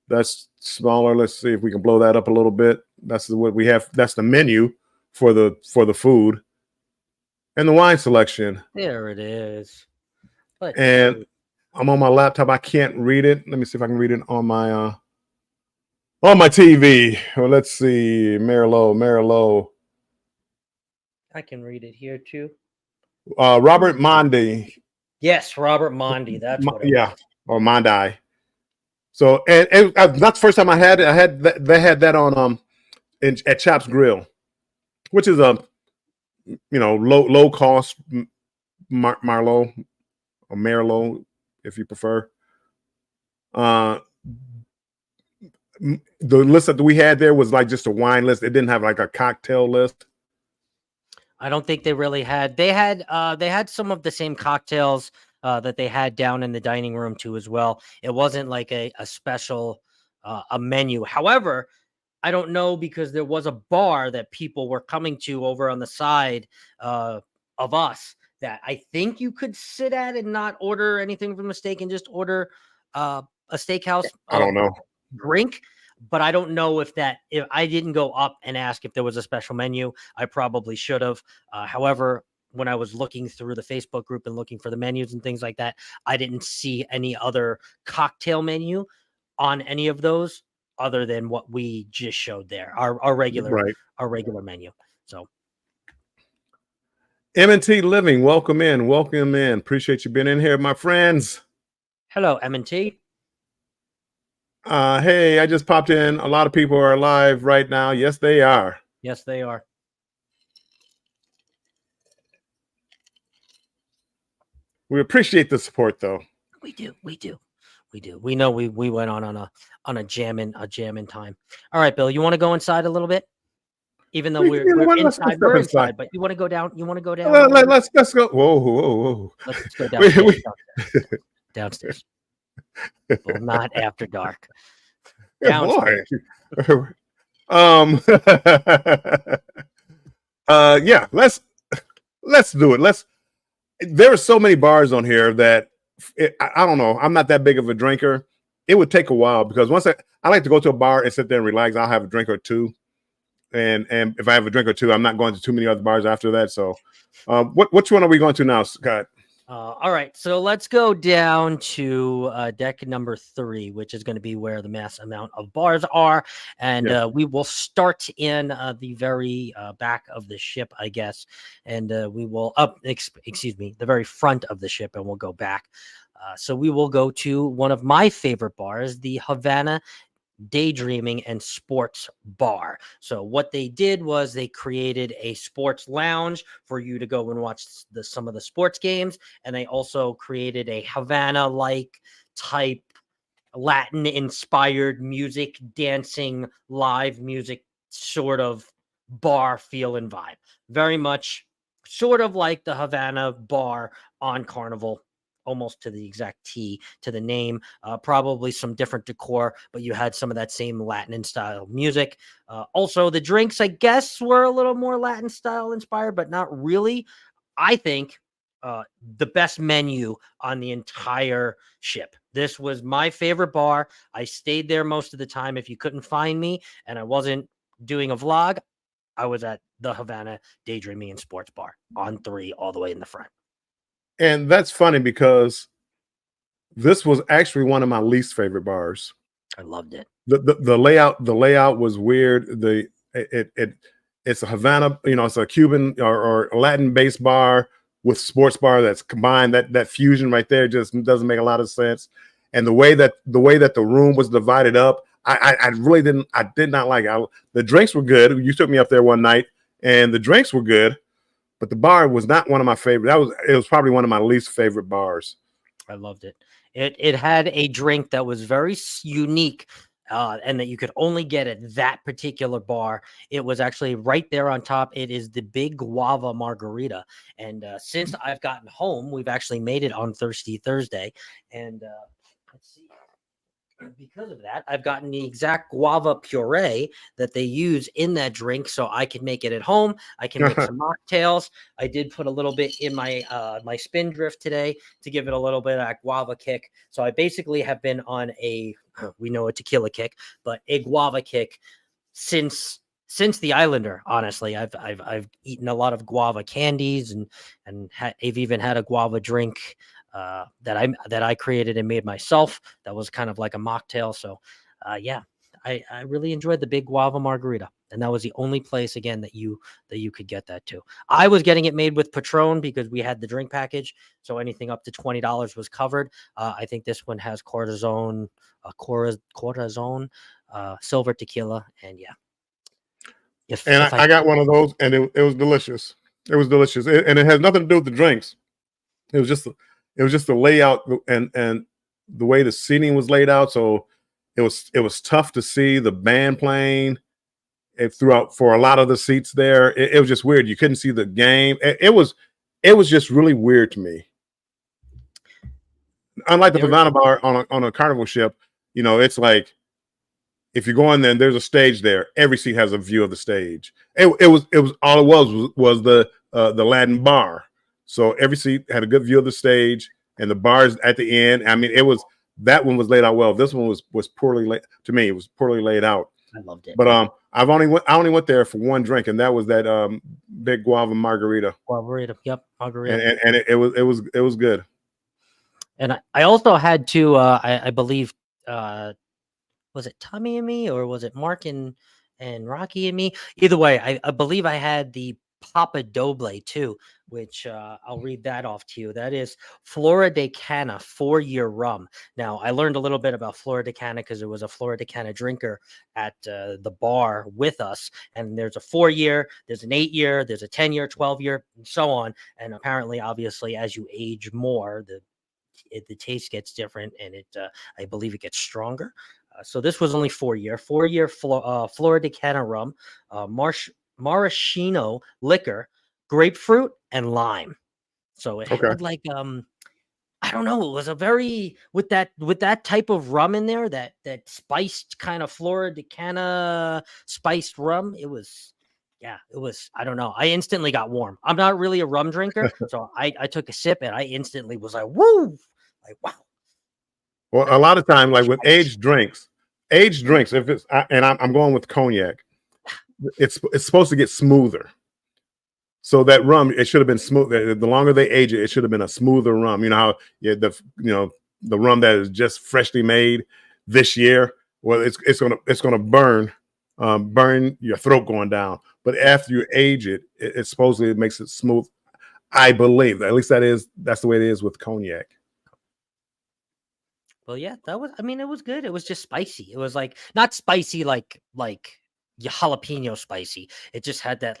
That's smaller. Let's see if we can blow that up a little bit. That's what we have. That's the menu for the food and the wine selection. There it is. And I'm on my laptop. I can't read it. Let me see if I can read it on my TV. Well, let's see. Merlot. I can read it here too. Robert Mondi. Yes, Robert Mondi. That's what or Mondi. So and that's the first time I had it. They had that on at Chap's Grill, which is a low cost Merlot or Merlot if you prefer. The list that we had there was like just a wine list. It didn't have like a cocktail list. I don't think they really had. They had some of the same cocktails that they had down in the dining room too as well. It wasn't like a special a menu. However, I don't know, because there was a bar that people were coming to over on the side of us that I think you could sit at and not order anything from the steak and just order a Steakhouse. I don't know. Drink. But I don't know if I didn't go up and ask if there was a special menu. I probably should have. However, when I was looking through the Facebook group and looking for the menus and things like that, I didn't see any other cocktail menu on any of those other than what we just showed there, our regular menu. So M&T Living, welcome in. Appreciate you being in here, my friends. Hello, M&T. Hey, I just popped in. A lot of people are live right now. Yes, they are. Yes, they are. We appreciate the support, though. We do. We know we went on a jamming time. All right, Bill, you want to go inside a little bit? Even though we're inside, we're inside, but you want to go down? You want to go down? Let's go. Whoa. Let's go downstairs. Downstairs. Well, not after dark. Downstairs. Yeah, let's do it. There are so many bars on here that I don't know. I'm not that big of a drinker. It would take a while, because once I like to go to a bar and sit there and relax. I'll have a drink or two. And if I have a drink or two, I'm not going to too many other bars after that. So which one are we going to now, Scott? All right, so let's go down to deck number 3, which is going to be where the mass amount of bars are. And we will start in the very back of the ship, I guess. And we will the very front of the ship, and we'll go back. So we will go to one of my favorite bars, the Havana Daydreaming and Sports Bar. So what they did was they created a sports lounge for you to go and watch some of the sports games, and they also created a Havana-like type Latin-inspired music, dancing, live music sort of bar feel and vibe. Very much sort of like the Havana bar on Carnival almost to the exact T to the name. Probably some different decor, but you had some of that same Latin style music. Also, the drinks, I guess, were a little more Latin style inspired, but not really. I think the best menu on the entire ship. This was my favorite bar. I stayed there most of the time. If you couldn't find me and I wasn't doing a vlog, I was at the Havana Daydreaming and Sports Bar on 3 all the way in the front. And that's funny because this was actually one of my least favorite bars. I loved it. The layout was weird. It's a Havana, it's a Cuban or Latin based bar with sports bar that's combined. That fusion right there just doesn't make a lot of sense. And the way that the room was divided up, I really did not like it. The drinks were good. You took me up there one night, and the drinks were good, but the bar was not one of my favorite. It was probably one of my least favorite bars. I loved it. It had a drink that was very unique, and that you could only get at that particular bar. It was actually right there on top. It is the Big Guava Margarita. And since I've gotten home, we've actually made it on Thirsty Thursday. And let's see. Because of that, I've gotten the exact guava puree that they use in that drink, so I can make it at home. I can make some mocktails. I did put a little bit in my my Spindrift today to give it a little bit of that guava kick. So I basically have been on a tequila kick, but a guava kick since the Islander. Honestly, I've eaten a lot of guava candies and I've even had a guava drink that I created and made myself. That was kind of like a mocktail. So I really enjoyed the Big Guava Margarita, and that was the only place again that you could get that too. I was getting it made with Patron because we had the drink package, so anything up to $20 was covered. I think this one has Corazon, silver tequila, and yeah. I got one of those, and it was delicious. It was delicious, and it has nothing to do with the drinks. It was just the layout and the way the seating was laid out. So it was tough to see the band playing throughout for a lot of the seats there. It was just weird. You couldn't see the game. It was just really weird to me. Unlike the Havana Bar on a Carnival ship, it's like if you go in there and there's a stage there, every seat has a view of the stage. It was all it was the Latin bar. So every seat had a good view of the stage, and the bars at the end. I mean, that one was laid out well. This one was poorly laid to me. It was poorly laid out. I loved it. But I only went there for one drink, and that was that Big Guava Margarita. Yep, margarita. And it was good. And I also had to I believe was it Tommy and me, or was it Mark and Rocky and me? Either way, I believe I had the Papa Doble too, which I'll read that off to you. That is Flora de Cana 4-year rum. Now, I learned a little bit about Flora de Cana because there was a Flora de Cana drinker at the bar with us. And there's a 4-year, there's an 8-year, there's a 10-year, 12-year, and so on. And apparently, obviously, as you age more, the taste gets different, and I believe it gets stronger. So this was only 4-year Flora de Cana rum, maraschino liquor, grapefruit, and lime. So it had like I don't know, it was a very with that type of rum in there, that spiced kind of Flora de Cana spiced rum. It was I don't know. I instantly got warm. I'm not really a rum drinker, so I took a sip and I instantly was like, woo, like wow. Well, a lot of times, like with aged drinks, if it's and I'm going with cognac, it's supposed to get smoother. So that rum, it should have been smooth. The longer they age it, it should have been a smoother rum. You know how the rum that is just freshly made this year, well, it's gonna burn your throat going down. But after you age it, it supposedly makes it smooth. I believe, at least that's the way it is with cognac. Well, yeah, it was good. It was just spicy. It was like not spicy like jalapeno spicy. It just had that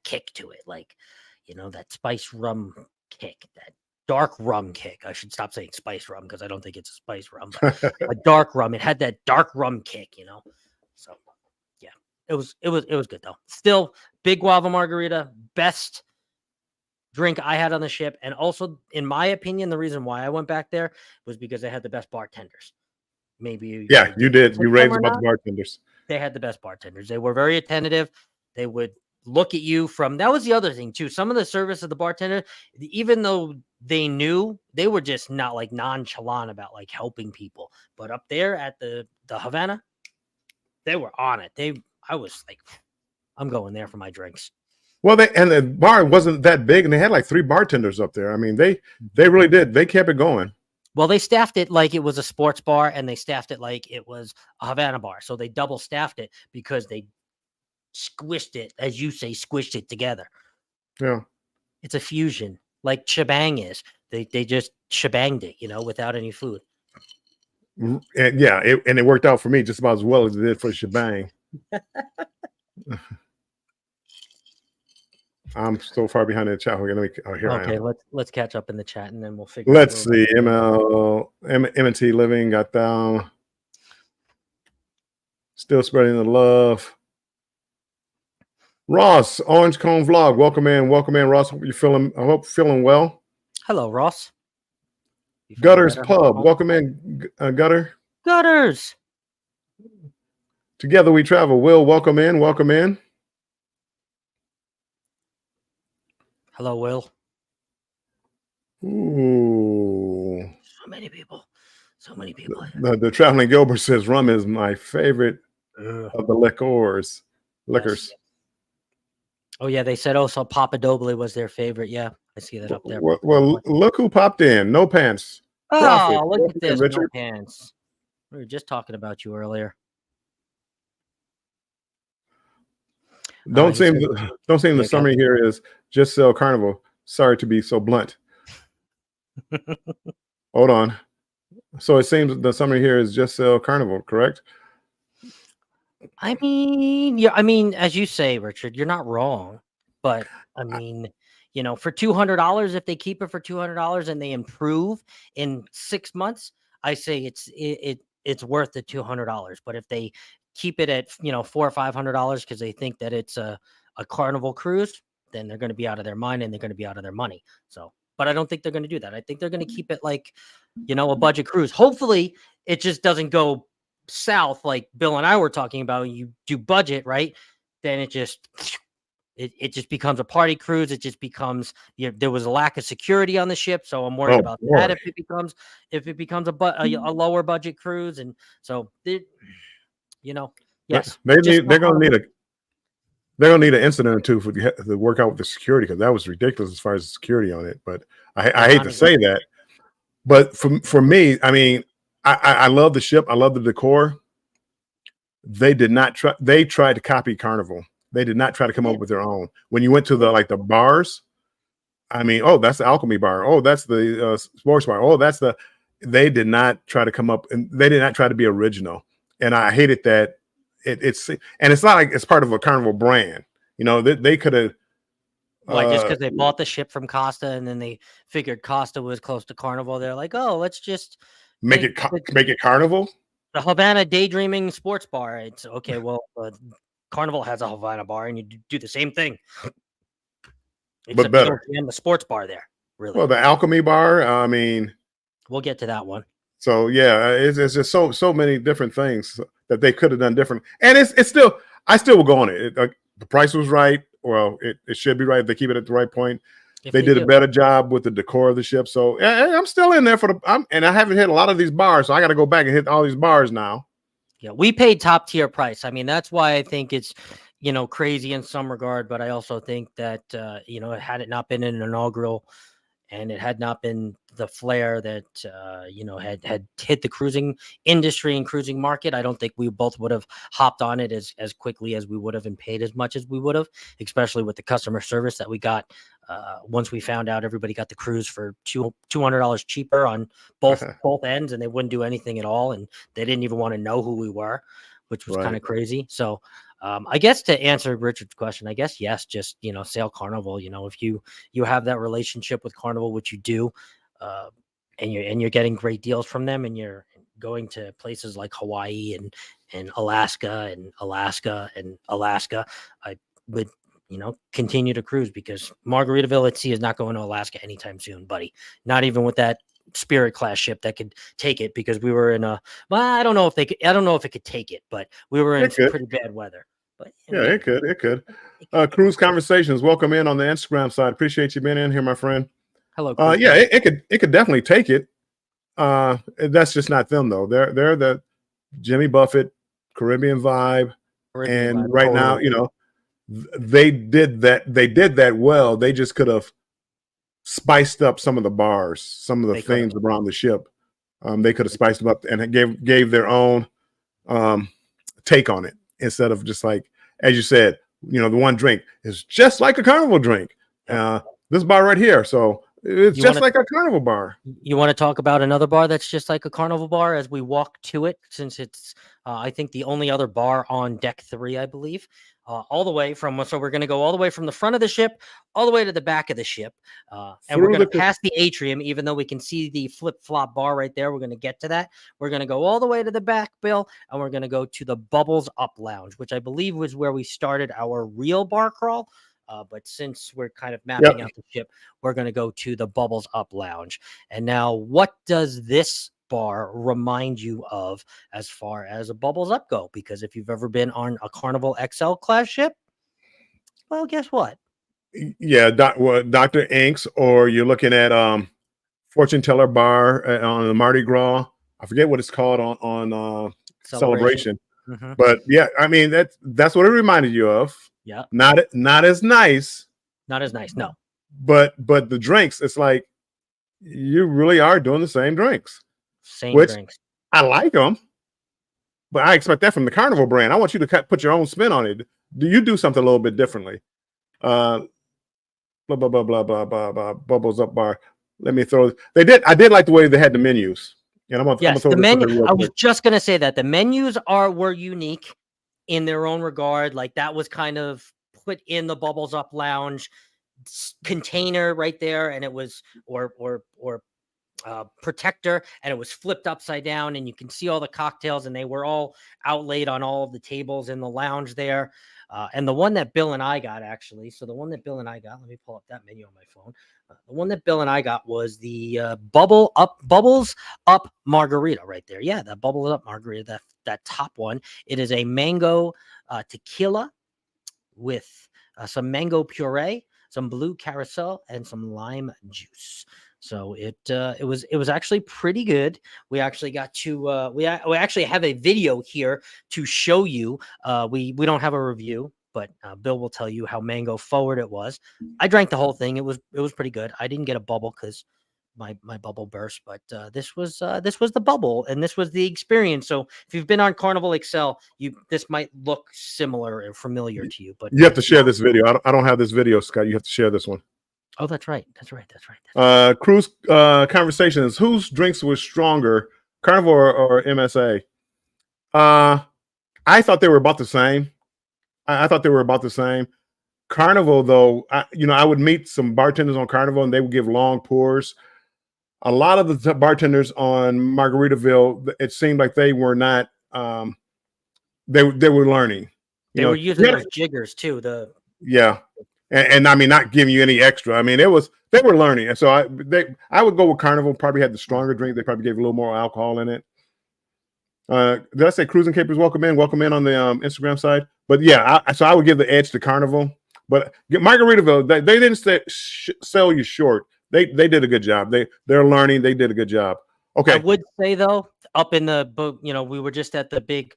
kick to it, that spice rum kick, that dark rum kick. I should stop saying spice rum because I don't think it's a spice rum, but a dark rum. It had that dark rum kick, So yeah, it was good though. Still, Big Guava Margarita, best drink I had on the ship. And also, in my opinion, the reason why I went back there was because they had the best bartenders. Maybe Yeah, you did. You raised about the not. bartenders. They had the best bartenders. They were very attentive. They would look at you from, that was the other thing too. Some of the service of the bartender, even though they knew, they were just not like nonchalant about like helping people. But up there at the Havana, they were on it. I was like, I'm going there for my drinks. Well, the bar wasn't that big, and they had like 3 bartenders up there. I mean, they really did. They kept it going. Well, they staffed it like it was a sports bar, and they staffed it like it was a Havana bar. So they double staffed it because they squished it, as you say, squished it together. Yeah. It's a fusion, like shebang is. They just shebanged it, without any food. And yeah, it worked out for me just about as well as it did for shebang. I'm so far behind in the chat. We're gonna here I am. Let's catch up in the chat and then we'll figure. Let's see. M&T Living got down. Still spreading the love. Ross, Orange Cone Vlog. Welcome in, Ross. Hope you're feeling well. Hello, Ross. Gutters Pub. Welcome in, Gutter. Gutters. Together we travel. Will, welcome in. Hello, Will. Ooh. So many people. The Traveling Gilbert says rum is my favorite of the liquors. Yes. Oh, yeah. They said also Papa Dobley was their favorite. Yeah, I see that up there. Well, look who popped in. No Pants. Oh, Profit. look at this. Richard. No Pants. We were just talking about you earlier. Don't seem the summary here is just sell Carnival. Sorry to be so blunt. Hold on. So it seems the summary here is just sell Carnival, correct? I mean, as you say, Richard, you're not wrong. But I mean, for $200, if they keep it for $200 and they improve in 6 months, I say it's worth the $200. But if they keep it at $400 or $500 because they think that it's a Carnival cruise, then they're going to be out of their mind and they're going to be out of their money. So, but I don't think they're going to do that. I think they're going to keep it like, a budget cruise. Hopefully it just doesn't go south like Bill and I were talking about. You do budget, right? Then it just becomes a party cruise. It just becomes, there was a lack of security on the ship. So I'm worried about that if it becomes a lower budget cruise. And so yes, they're gonna need an incident or two to work out with the security, because that was ridiculous as far as the security on it. But I hate to say that, but for me, I mean, I love the ship. I love the decor. They did not try. They tried to copy Carnival. They did not try to come up with their own. When you went to the bars, I mean, oh, that's the Alchemy Bar. Oh, that's the sports bar. Oh, that's the. They did not try to come up, and they did not try to be original. And I hated that it's not like it's part of a Carnival brand. They could have. Just because they bought the ship from Costa and then they figured Costa was close to Carnival, they're like, oh, let's just make it Carnival. The Havana Daydreaming Sports Bar. It's okay. Well, Carnival has a Havana bar, and you do the same thing, but better. And the sports bar there, really. Well, the Alchemy Bar. I mean, we'll get to that one. So yeah, it's just so many different things that they could have done different, and it's still, I still will go on it. The price was right. Well, it should be right if they keep it at the right point. They did a better job with the decor of the ship. So I'm still in there and I haven't hit a lot of these bars, so I got to go back and hit all these bars now. Yeah, we paid top tier price. I mean, that's why I think it's crazy in some regard, but I also think that had it not been an inaugural, and it had not been the flare that had hit the cruising industry and cruising market, I don't think we both would have hopped on it as quickly as we would have and paid as much as we would have, especially with the customer service that we got. Once we found out everybody got the cruise for $200 cheaper on both ends, and they wouldn't do anything at all, and they didn't even want to know who we were, which was kind of crazy. So I guess to answer Richard's question, I guess yes, just sail Carnival. If you have that relationship with Carnival, which you do, and you're getting great deals from them, and you're going to places like Hawaii and Alaska, I would continue to cruise, because Margaritaville at sea is not going to Alaska anytime soon, buddy. Not even with that Spirit class ship that could take it, because we were in I don't know if it could take it, but we were in some pretty bad weather. But yeah, it could. Cruise Conversations, welcome in on the Instagram side. Appreciate you being in here, my friend. Hello. Yeah, it could definitely take it. That's just not them though. They're the Jimmy Buffett Caribbean vibe, right now, they did that well. They just could have spiced up some of the bars, some of the things around the ship. They could have spiced them up and gave their own take on it, instead of just like, as you said, the one drink is just like a carnival drink. This bar right here, so it's just like a carnival bar. You want to talk about another bar that's just like a carnival bar as we walk to it, since it's I think the only other bar on deck 3, I believe. All the way from, so we're going to go all the way from the front of the ship all the way to the back of the ship, and we're going to pass the Atrium, even though we can see the flip-flop bar right there. We're going to get to that. We're going to go all the way to the back, Bill, and we're going to go to the Bubbles Up Lounge, which I believe was where we started our real bar crawl. But since we're kind of mapping out the ship, we're going to go to the Bubbles Up Lounge. And now, what does this bar remind you of as far as a Bubbles Up go? Because if you've ever been on a Carnival XL class ship, well, guess what? Yeah, Dr. Inks, or you're looking at Fortune Teller Bar on the Mardi Gras. I forget what it's called on Celebration. Mm-hmm. But yeah, I mean that's what it reminded you of. Yeah, not as nice. Not as nice, no. But the drinks, it's like you really are doing the same drinks. Drinks. I like them, but I expect that from the Carnival brand. I want you to put your own spin on it. Do you do something a little bit differently? Blah blah blah blah blah blah blah. Bubbles Up Bar. Let me throw. I did like the way they had the menus. And the menu. I was just gonna say that the menus were unique in their own regard. Like, that was kind of put in the Bubbles Up Lounge container right there, and it was or protector, and it was flipped upside down, and you can see all the cocktails, and they were all outlaid on all of the tables in the lounge there. And the one that Bill and I got, actually, let me pull up that menu on my phone. The one that Bill and I got was the Bubbles Up Margarita right there. Yeah, that Bubbles Up Margarita, that top one. It is a mango tequila with some mango puree, some blue carousel, and some lime juice. So it was actually pretty good. We actually got to we actually have a video here to show you. We don't have a review, but Bill will tell you how mango forward it was. I drank the whole thing. It was pretty good. I didn't get a bubble because my bubble burst, but this was the bubble, and this was the experience. So if you've been on Carnival XL, this might look similar and familiar to you. But you have to share this video. I don't have this video, Scott. You have to share this one. Oh, that's right. Cruise Conversations. Whose drinks were stronger, Carnival or MSA? I thought they were about the same. I thought they were about the same. Carnival, though, I would meet some bartenders on Carnival, and they would give long pours. A lot of the bartenders on Margaritaville, it seemed like they were not. They were learning. They were using those jiggers too. And I mean, not giving you any extra. I mean, they were learning. And so I would go with Carnival, probably had the stronger drink. They probably gave a little more alcohol in it. Did I say Cruising Capers? Welcome in on the Instagram side. But yeah, so I would give the edge to Carnival. But Margaritaville, they didn't sell you short. They did a good job. They're learning. They did a good job. Okay. I would say though, up in the book, we were just at the big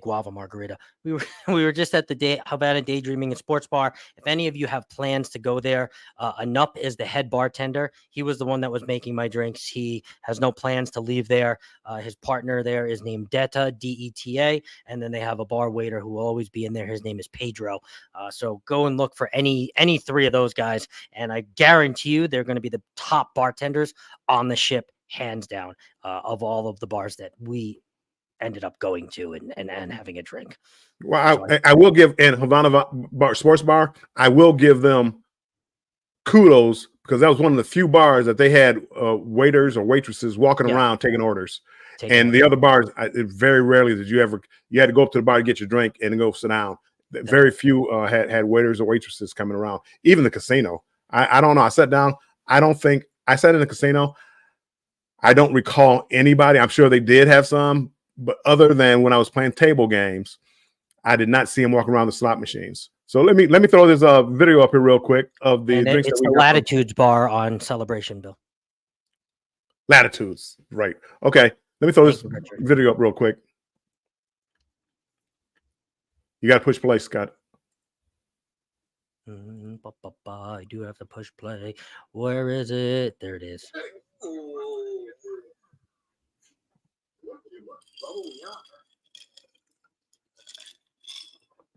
guava margarita. We were just at the Havana Daydreaming and Sports Bar. If any of you have plans to go there, Anup is the head bartender. He was the one that was making my drinks. He has no plans to leave there. His partner there is named Deta, Deta, and then they have a bar waiter who will always be in there. His name is Pedro. So go and look for any three of those guys, and I guarantee you they're going to be the top bartenders on the ship, hands down, of all of the bars that we ended up going to and having a drink. Well, I will give in Havana Sports Bar, I will give them kudos, because that was one of the few bars that they had waiters or waitresses walking around taking orders. The other bars, very rarely did you had to go up to the bar to get your drink and go sit down. Very few had waiters or waitresses coming around. Even the casino. I don't know. I sat down. I sat in the casino. I don't recall anybody. I'm sure they did have some, but other than when I was playing table games, I did not see them walking around the slot machines. So let me throw this video up here real quick of the drinks. It's the Latitudes bar on Celebration, Bill. Latitudes, right? Okay, let me throw this video up real quick. You got to push play, Scott. I do have to push play. Where is it? There it is.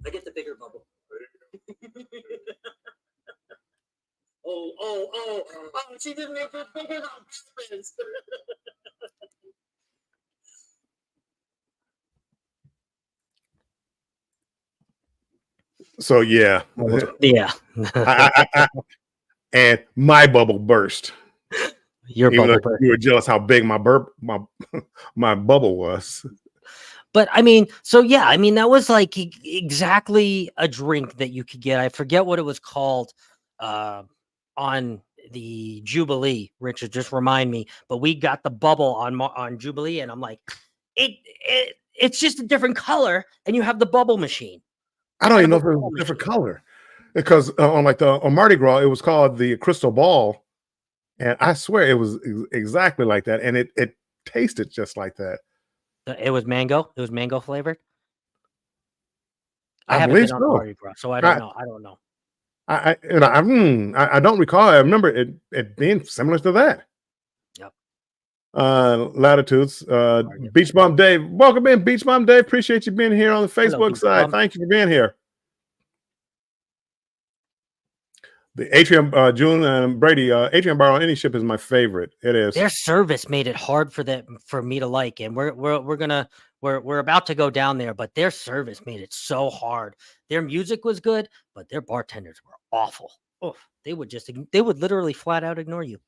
I get the bigger bubble. Oh, she didn't make it bigger than purpose. So yeah. And my bubble burst. Your bubble burst. You were jealous how big my bubble was. But I mean, so yeah, I mean, that was like exactly a drink that you could get. I forget what it was called on the Jubilee. Richard, just remind me. But we got the bubble on Jubilee, and I'm like, it's just a different color, and you have the bubble machine. I don't even know if it was a different color, because on Mardi Gras it was called the Crystal Ball, and I swear it was exactly like that, and it tasted just like that. It was mango. It was mango flavored. I haven't believe been on so. Mardi Gras, so I don't know. I don't know. I don't recall. I remember it being similar to that. Yep. Latitudes. Beach Bum Dave. Welcome in, Beach Bum Dave. Appreciate you being here on the Facebook side. Thank you for being here. The Atrium, June and Brady, Atrium Bar on any ship is my favorite. It is. Their service made it hard for me to like, and we're about to go down there, but their service made it so hard. Their music was good, but their bartenders were awful. Oh, they would literally flat out ignore you,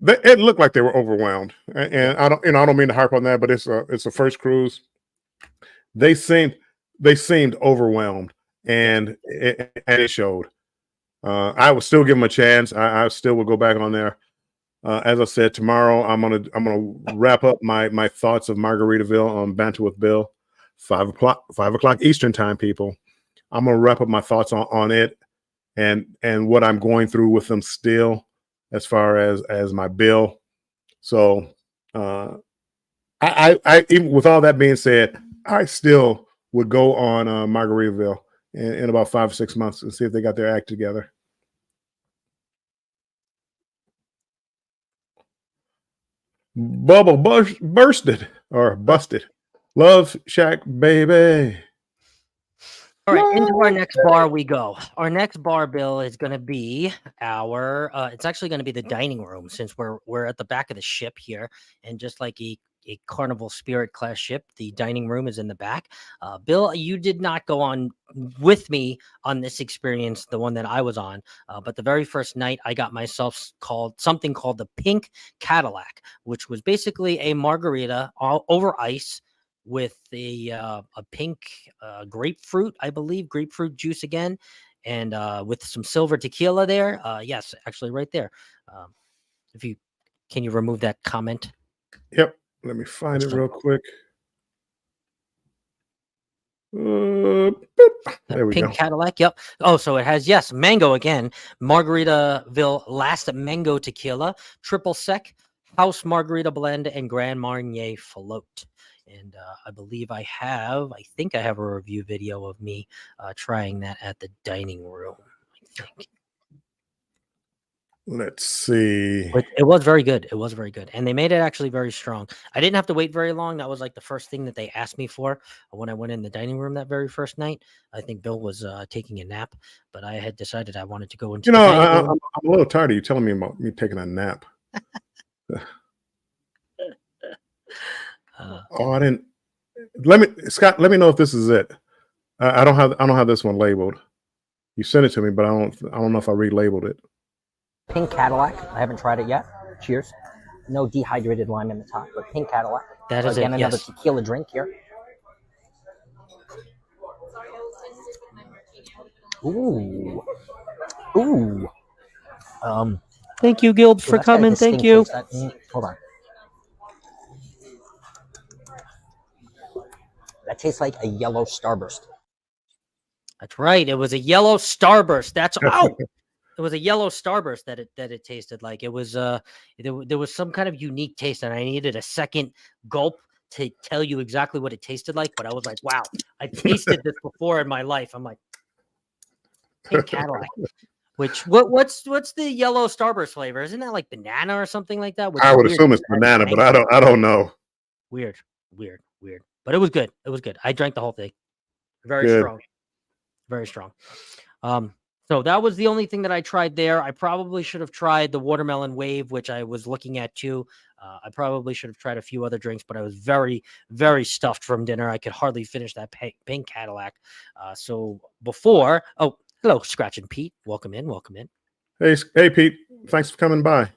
It looked like they were overwhelmed, and I don't mean to harp on that, but it's a first cruise. They seemed overwhelmed. And it showed. I would still give them a chance. I still would go back on there. As I said, tomorrow I'm gonna wrap up my thoughts of Margaritaville on Banter with Bill, 5 o'clock Eastern time, people. I'm gonna wrap up my thoughts on it and what I'm going through with them still, as far as my bill. So I even with all that being said, I still would go on Margaritaville in about 5 or 6 months and see if they got their act together. Bubble busted. Love Shack, baby. All right, into our next bar we go. Our next bar, Bill, is going to be it's actually going to be the dining room, since we're at the back of the ship here, and just like a Carnival Spirit class ship, the dining room is in the back. Bill, you did not go on with me on this experience, the one that I was on, but the very first night I got myself something called the Pink Cadillac, which was basically a margarita over ice with a pink grapefruit, I believe, grapefruit juice again, and with some silver tequila there. Yes, actually right there. Can you remove that comment? Yep. Let me find it real quick. There we Pink go. Cadillac. Yep. Oh, so it has, yes, mango again. Margaritaville Last Mango Tequila, Triple Sec, House Margarita Blend, and Grand Marnier Float. And I believe I think I have a review video of me trying that at the dining room, I think. Let's see. It was very good. It was very good. And they made it actually very strong. I didn't have to wait very long. That was like the first thing that they asked me for when I went in the dining room that very first night. I think Bill was taking a nap, but I had decided I wanted to go into I'm a little tired of you telling me about me taking a nap. I didn't. Scott, let me know if this is it. I don't have this one labeled. You sent it to me, but I don't know if I relabeled it. Pink Cadillac. I haven't tried it yet. Cheers. No dehydrated lime in the top, but Pink Cadillac. That is again, it. Another Yes. tequila drink here. Ooh. Ooh. Thank you, Gilbs, for that's got a coming. Thank distinct you. taste. Hold on. That tastes like a yellow Starburst. That's right. It was a yellow Starburst. That's it was a yellow Starburst that it tasted like. It was there was some kind of unique taste, and I needed a second gulp to tell you exactly what it tasted like. But I was like, wow, I tasted this before in my life. I'm like, pink Cadillac. What's the yellow Starburst flavor? Isn't that like banana or something like that? Which I is would weird assume it's because I banana, drank but it. I don't know. Weird. But it was good. It was good. I drank the whole thing. Very Good. strong. Very strong. So that was the only thing that I tried there. I probably should have tried the watermelon wave, which I was looking at too. I probably should have tried a few other drinks, but I was very, very stuffed from dinner. I could hardly finish that pink Cadillac. So before, hello, Scratch and Pete. Welcome in. Hey, Pete. Thanks for coming by.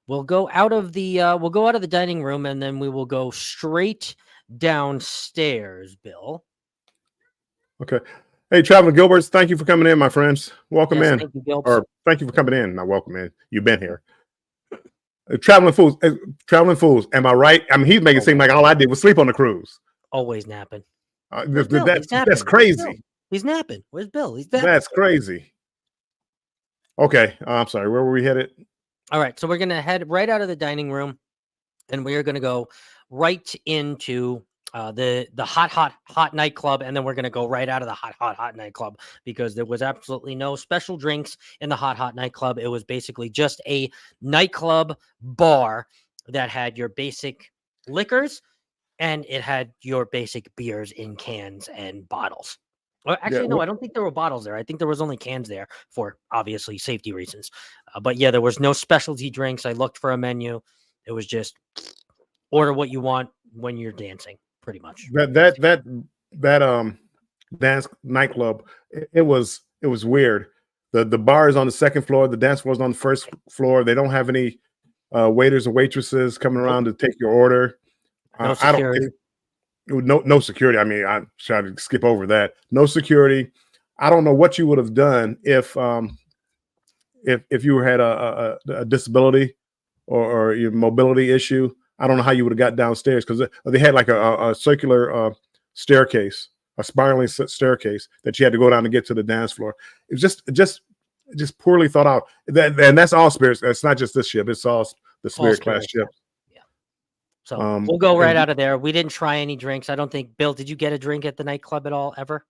We'll go out of the dining room, and then we will go straight downstairs, Bill. Okay. Hey, Traveling Gilberts, thank you for coming in, my friends. Welcome in. Thank you, Gilbs. Or thank you for coming in. Not welcome in. You've been here. Traveling Fools. Am I right? I mean, he's making it seem like all I did was sleep on the cruise. Always napping. That's crazy. He's napping. Where's Bill? He's napping. That's crazy. Okay. I'm sorry. Where were we headed? All right. So we're going to head right out of the dining room, and we are going to go right into the hot nightclub, and then we're going to go right out of the hot nightclub because there was absolutely no special drinks in the hot nightclub. It was basically just a nightclub bar that had your basic liquors and it had your basic beers in cans and bottles. Or actually, no, I don't think there were bottles there. I think there was only cans there for obviously safety reasons. But yeah, there was no specialty drinks. I looked for a menu. It was just order what you want when you're dancing. Pretty much. That dance nightclub, it was weird. The bar is on the second floor. The dance floor is on the first floor. They don't have any waiters or waitresses coming around to take your order. No security. No security. I mean, I try to skip over that. No security. I don't know what you would have done if you had a disability or your mobility issue. I don't know how you would have got downstairs because they had like a circular staircase, a spiraling staircase that you had to go down to get to the dance floor. It was just poorly thought out. And that's all Spirits. It's not just this ship. It's all the Spirit class ships. Yeah. So we'll go right out of there. We didn't try any drinks. I don't think. Bill, did you get a drink at the nightclub at all ever?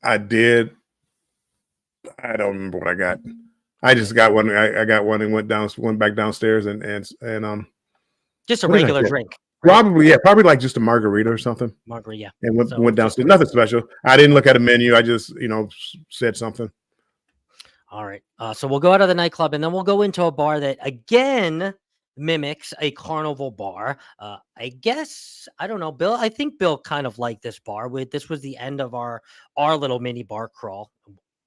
I did. I don't remember what I got. I just got one. I got one and went back downstairs and just a regular drink. Right? Probably like just a margarita or something. Margarita, and went downstairs. Nothing special. I didn't look at a menu. I just said something. All right. So we'll go out of the nightclub and then we'll go into a bar that again mimics a carnival bar. I guess I don't know, Bill. I think Bill kind of liked this bar. This was the end of our little mini bar crawl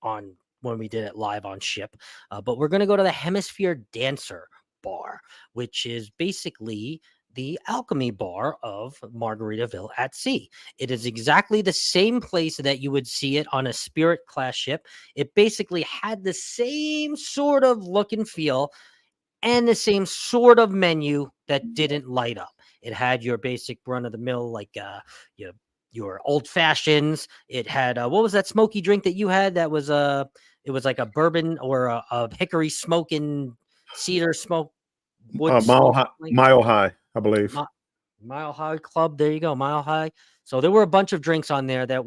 on. When we did it live on ship. But we're going to go to the Hemisphere Dancer Bar, which is basically the alchemy bar of Margaritaville at Sea. It is exactly the same place that you would see it on a Spirit class ship. It basically had the same sort of look and feel and the same sort of menu that didn't light up. It had your basic run-of-the-mill, like your old fashions. It had what was that smoky drink that you had? That was it was like a bourbon or a hickory smoking cedar smoke. Mile High, I believe. Mile High Club. There you go, Mile High. So there were a bunch of drinks on there that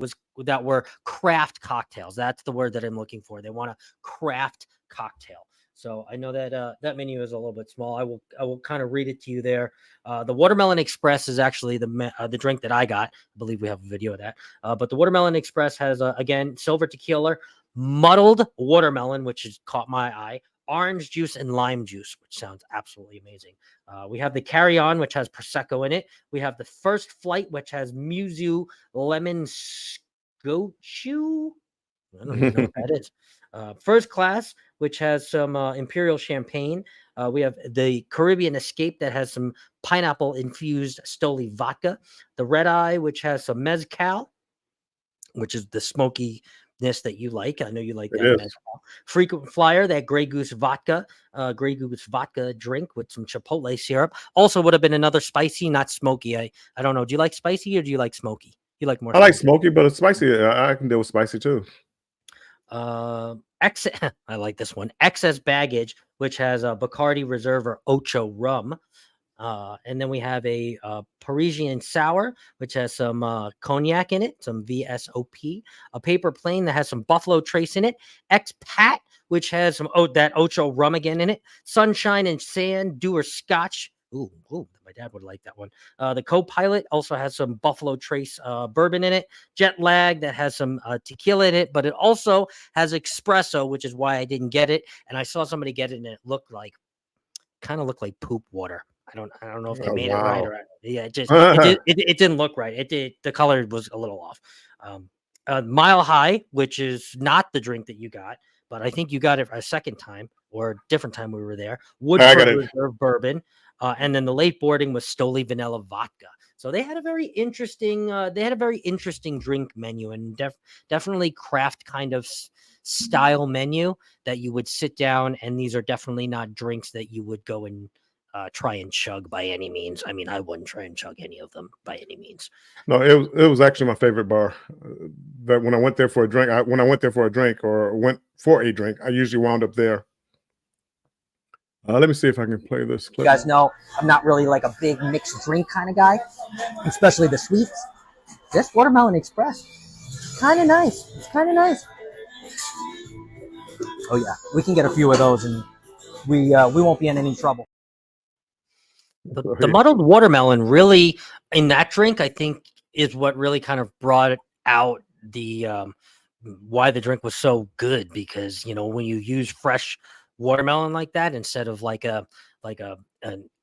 were craft cocktails. That's the word that I'm looking for. They want a craft cocktail. So I know that that menu is a little bit small. I will kind of read it to you there. The Watermelon Express is actually the drink that I got. I believe we have a video of that. But the Watermelon Express has again silver tequila, muddled watermelon, which has caught my eye, orange juice and lime juice, which sounds absolutely amazing. We have the Carry On, which has prosecco in it. We have the First Flight, which has Muzu lemon scotchu. I don't even know what that is. First Class, which has some imperial champagne. We have the Caribbean Escape that has some pineapple infused Stoli vodka. The Red Eye, which has some mezcal, which is the smoky that you like. I know you like It that is. as well. Frequent Flyer, that Grey Goose vodka drink with some chipotle syrup. Also would have been another spicy, not smoky. I don't know. Do you like spicy or do you like smoky? You like more I like smoky. smoky, but it's spicy. I can deal with spicy too. I like this one. Excess Baggage, which has a Bacardi Reserve or Ocho rum. And then we have a Parisian Sour, which has some cognac in it, some VSOP, a Paper Plane that has some Buffalo Trace in it, Expat, which has some that Ocho rum again in it, Sunshine and Sand, Doer Scotch. Ooh, my dad would like that one. The Co-Pilot also has some Buffalo Trace bourbon in it, Jet Lag that has some tequila in it, but it also has espresso, which is why I didn't get it. And I saw somebody get it, and it kind of looked like poop water. I don't know if they made it right or yeah, it didn't look right. The color was a little off. Mile High, which is not the drink that you got, but I think you got it a second time or a different time we were there. Woodford Reserve bourbon, and then the late boarding was Stoli Vanilla vodka. So they had a very interesting drink menu and definitely craft kind of style menu that you would sit down, and these are definitely not drinks that you would go and try and chug by any means. I mean, I wouldn't try and chug any of them by any means. No, it was actually my favorite bar. That when I went there for a drink, I usually wound up there. Let me see if I can play this clip. You guys know I'm not really like a big mixed drink kind of guy, especially the sweets. This Watermelon Express, kind of nice. It's kind of nice. Oh yeah, we can get a few of those, and we won't be in any trouble. The muddled watermelon really in that drink, I think, is what really kind of brought out the why the drink was so good, because when you use fresh watermelon like that instead of like an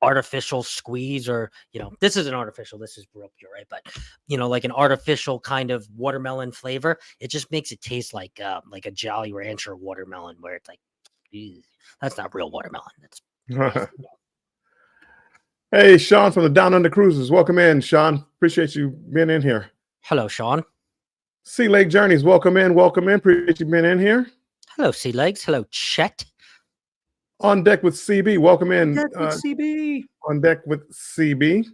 artificial squeeze, or this isn't artificial, this is real pure, right? But like an artificial kind of watermelon flavor, it just makes it taste like a Jolly Rancher watermelon, where it's like, that's not real watermelon. That's Hey, Sean from the Down Under Cruises. Welcome in, Sean. Appreciate you being in here. Hello, Sean. Sea Lake Journeys. Welcome in. Welcome in. Appreciate you being in here. Hello, Sea Legs. Hello, Chet. On Deck with CB. Welcome in. CB. On Deck with CB.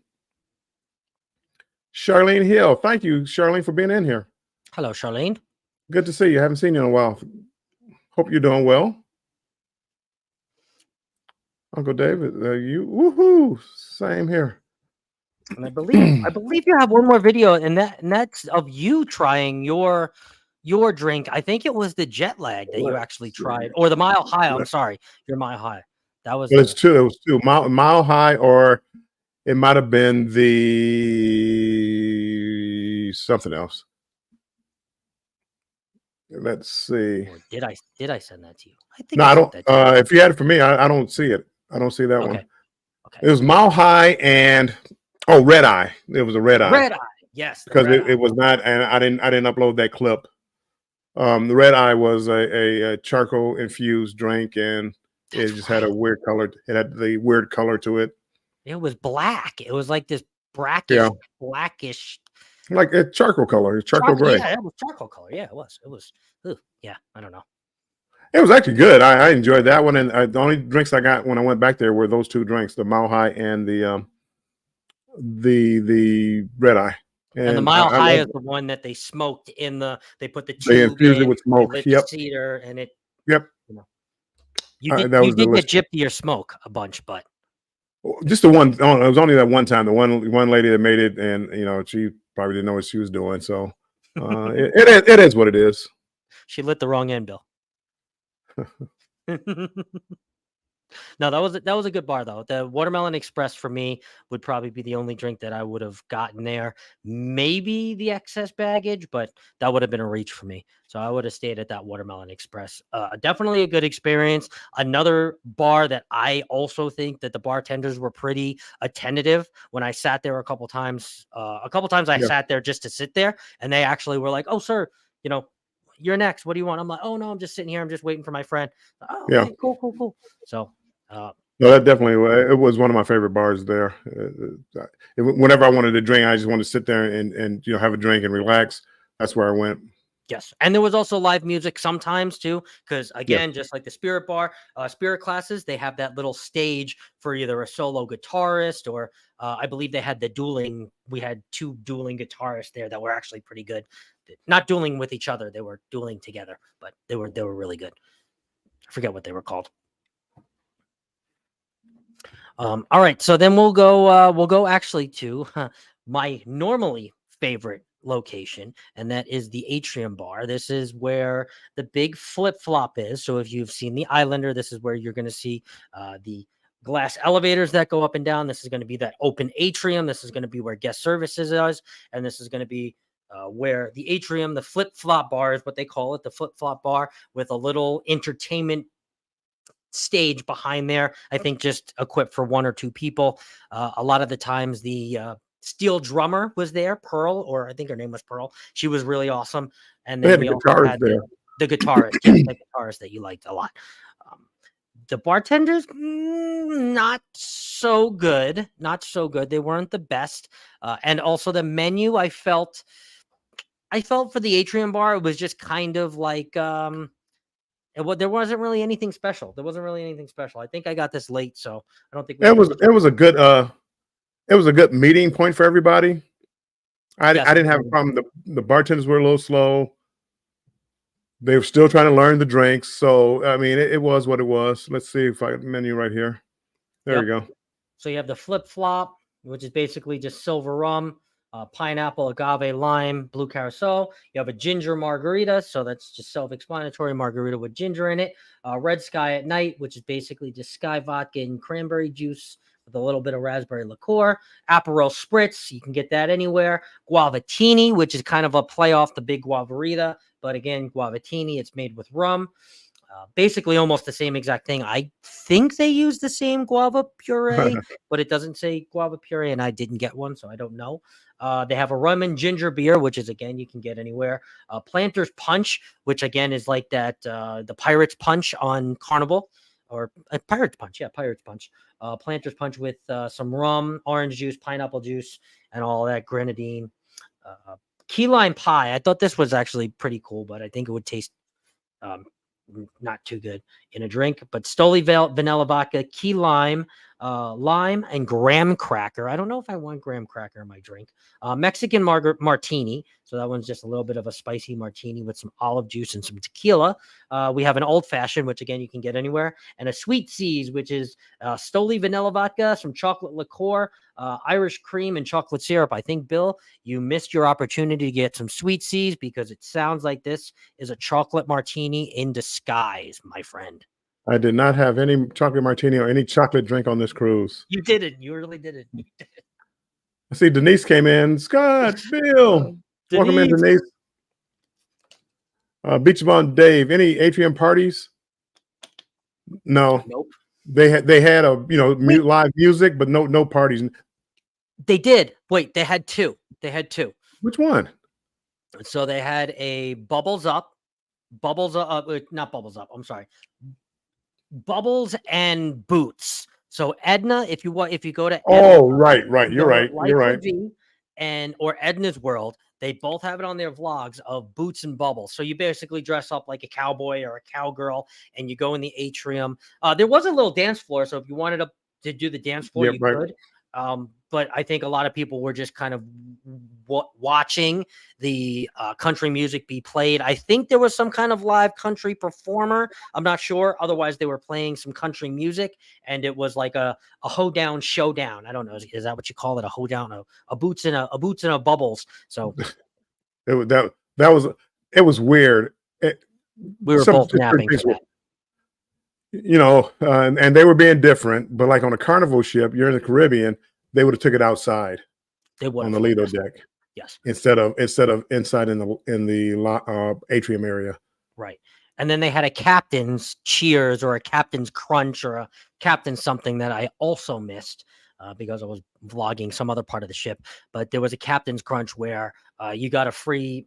Charlene Hill. Thank you, Charlene, for being in here. Hello, Charlene. Good to see you. Haven't seen you in a while. Hope you're doing well. Uncle David, you woohoo! Same here. And I believe you have one more video, and that's of you trying your drink. I think it was the Jet Lag that you actually tried, or the Mile High. I'm sorry, your Mile High. That was. Well, it's two. It was two. Mile High, or it might have been the something else. Let's see. Or did I send that to you? I think no, I don't. If you had it for me, I don't see it. I don't see that one. Okay. It was Mile High and Red Eye. It was a Red Eye. Red Eye, yes. Because it was not, and I didn't upload that clip. The Red Eye was a charcoal infused drink, and it just had a weird color. It had the weird color to it. It was black. It was like this blackish. Like a charcoal color. It's charcoal gray. Yeah, it was charcoal color. Yeah, it was. Yeah, I don't know. It was actually good. I enjoyed that one, and the only drinks I got when I went back there were those two drinks: the Mile High and the Red Eye. And the Mile High is the one that they smoked they put the tube they infused it with smoke. Yep. Cedar, and it. Yep. You did get gypped to your smoke a bunch, but just the one. Oh, it was only that one time. The one lady that made it, and she probably didn't know what she was doing. So it is what it is. She lit the wrong end, Bill. No, that was a good bar though. The Watermelon Express for me would probably be the only drink that I would have gotten there. Maybe the Excess Baggage, but that would have been a reach for me. So I would have stayed at that Watermelon Express. Definitely a good experience. Another bar that I also think that the bartenders were pretty attentive. When I sat there a couple times I sat there just to sit there, and they actually were like, "Oh, sir, you're next. What do you want?" I'm like, "Oh no, I'm just sitting here. I'm just waiting for my friend." Oh, yeah. Okay, cool. So, no, that definitely it was one of my favorite bars there. Whenever I wanted to drink, I just wanted to sit there and have a drink and relax. That's where I went. Yes, and there was also live music sometimes too, because again, just like the Spirit Bar, Spirit classes, they have that little stage for either a solo guitarist or I believe they had the dueling. We had 2 dueling guitarists there that were actually pretty good. Not dueling with each other; they were dueling together, but they were really good. I forget what they were called. All right, so then we'll go actually to my normally favorite location, and that is the Atrium Bar. This is where the big flip flop is. So if you've seen the Islander, this is where you're going to see the glass elevators that go up and down. This is going to be that open atrium. This is going to be where guest services is, and this is going to be where the atrium, the flip flop bar is what they call it, the flip flop bar with a little entertainment stage behind there. I think just equipped for 1 or 2 people. A lot of the times the steel drummer was there, Pearl, or I think her name was Pearl. She was really awesome. And then we also had the guitarist, the guitarist that you liked a lot. The bartenders, not so good. Not so good. They weren't the best. And also the menu, I felt for the Atrium Bar, it was just kind of like there wasn't really anything special. I think I got this late, so I don't think it was a good meeting point for everybody. I didn't have a problem. The bartenders were a little slow. They were still trying to learn the drinks. So, I mean, it was what it was. Let's see if I got the menu right here. There we go. So you have the flip flop, which is basically just silver rum, pineapple, agave, lime, blue curacao. You have a ginger margarita. So that's just self-explanatory, margarita with ginger in it. Red Sky at Night, which is basically just sky vodka and cranberry juice with a little bit of raspberry liqueur. Aperol Spritz, you can get that anywhere. Guavatini, which is kind of a play off the big Guavarita. But again, Guavatini, it's made with rum. Basically almost the same exact thing. I think they use the same guava puree, but it doesn't say guava puree, and I didn't get one, so I don't know. They have a rum and ginger beer, which is, again, you can get anywhere. Planter's Punch, which, again, is like that the Pirate's Punch on Carnival, or Pirate's Punch. Yeah, Pirate's Punch. Planter's Punch with some rum, orange juice, pineapple juice, and all that, grenadine. Key lime pie. I thought this was actually pretty cool, but I think it would taste not too good in a drink. But Stoli vanilla vodka, key lime, lime, and graham cracker. I don't know if I want graham cracker in my drink. Mexican martini. So that one's just a little bit of a spicy martini with some olive juice and some tequila. We have an old fashioned, which again you can get anywhere, and a sweet seas, which is Stoli vanilla vodka, some chocolate liqueur, Irish cream, and chocolate syrup. I think, Bill, you missed your opportunity to get some sweet seas because it sounds like this is a chocolate martini in disguise, my friend. I did not have any chocolate martini or any chocolate drink on this cruise. You didn't. You really didn't. I see Denise came in. Scott, Bill. Welcome in, Denise. Beach Bond Dave. Any Atrium parties? No. Nope. They had a live music, but no parties. They did. Wait, they had 2. Which one? So they had a Bubbles Up, not Bubbles Up. I'm sorry. Bubbles and Boots. So Edna, if you go to Edna, right. You're right. Or Edna's World, they both have it on their vlogs of Boots and Bubbles. So you basically dress up like a cowboy or a cowgirl, and you go in the atrium. There was a little dance floor, so if you wanted to do the dance floor, you could. But I think a lot of people were just kind of watching the country music be played. I think there was some kind of live country performer. I'm not sure. Otherwise, they were playing some country music, and it was like a hoedown showdown. I don't know. Is that what you call it? A hoedown? A boots and a bubbles. So it was weird. We were both napping for that. And they were being different, but like on a Carnival ship, you're in the Caribbean, they would have took it outside. They would on the Lido deck. Yes. Instead of inside in the atrium area. Right. And then they had a captain's cheers or a captain's crunch or a captain's something that I also missed because I was vlogging some other part of the ship. But there was a captain's crunch where you got a free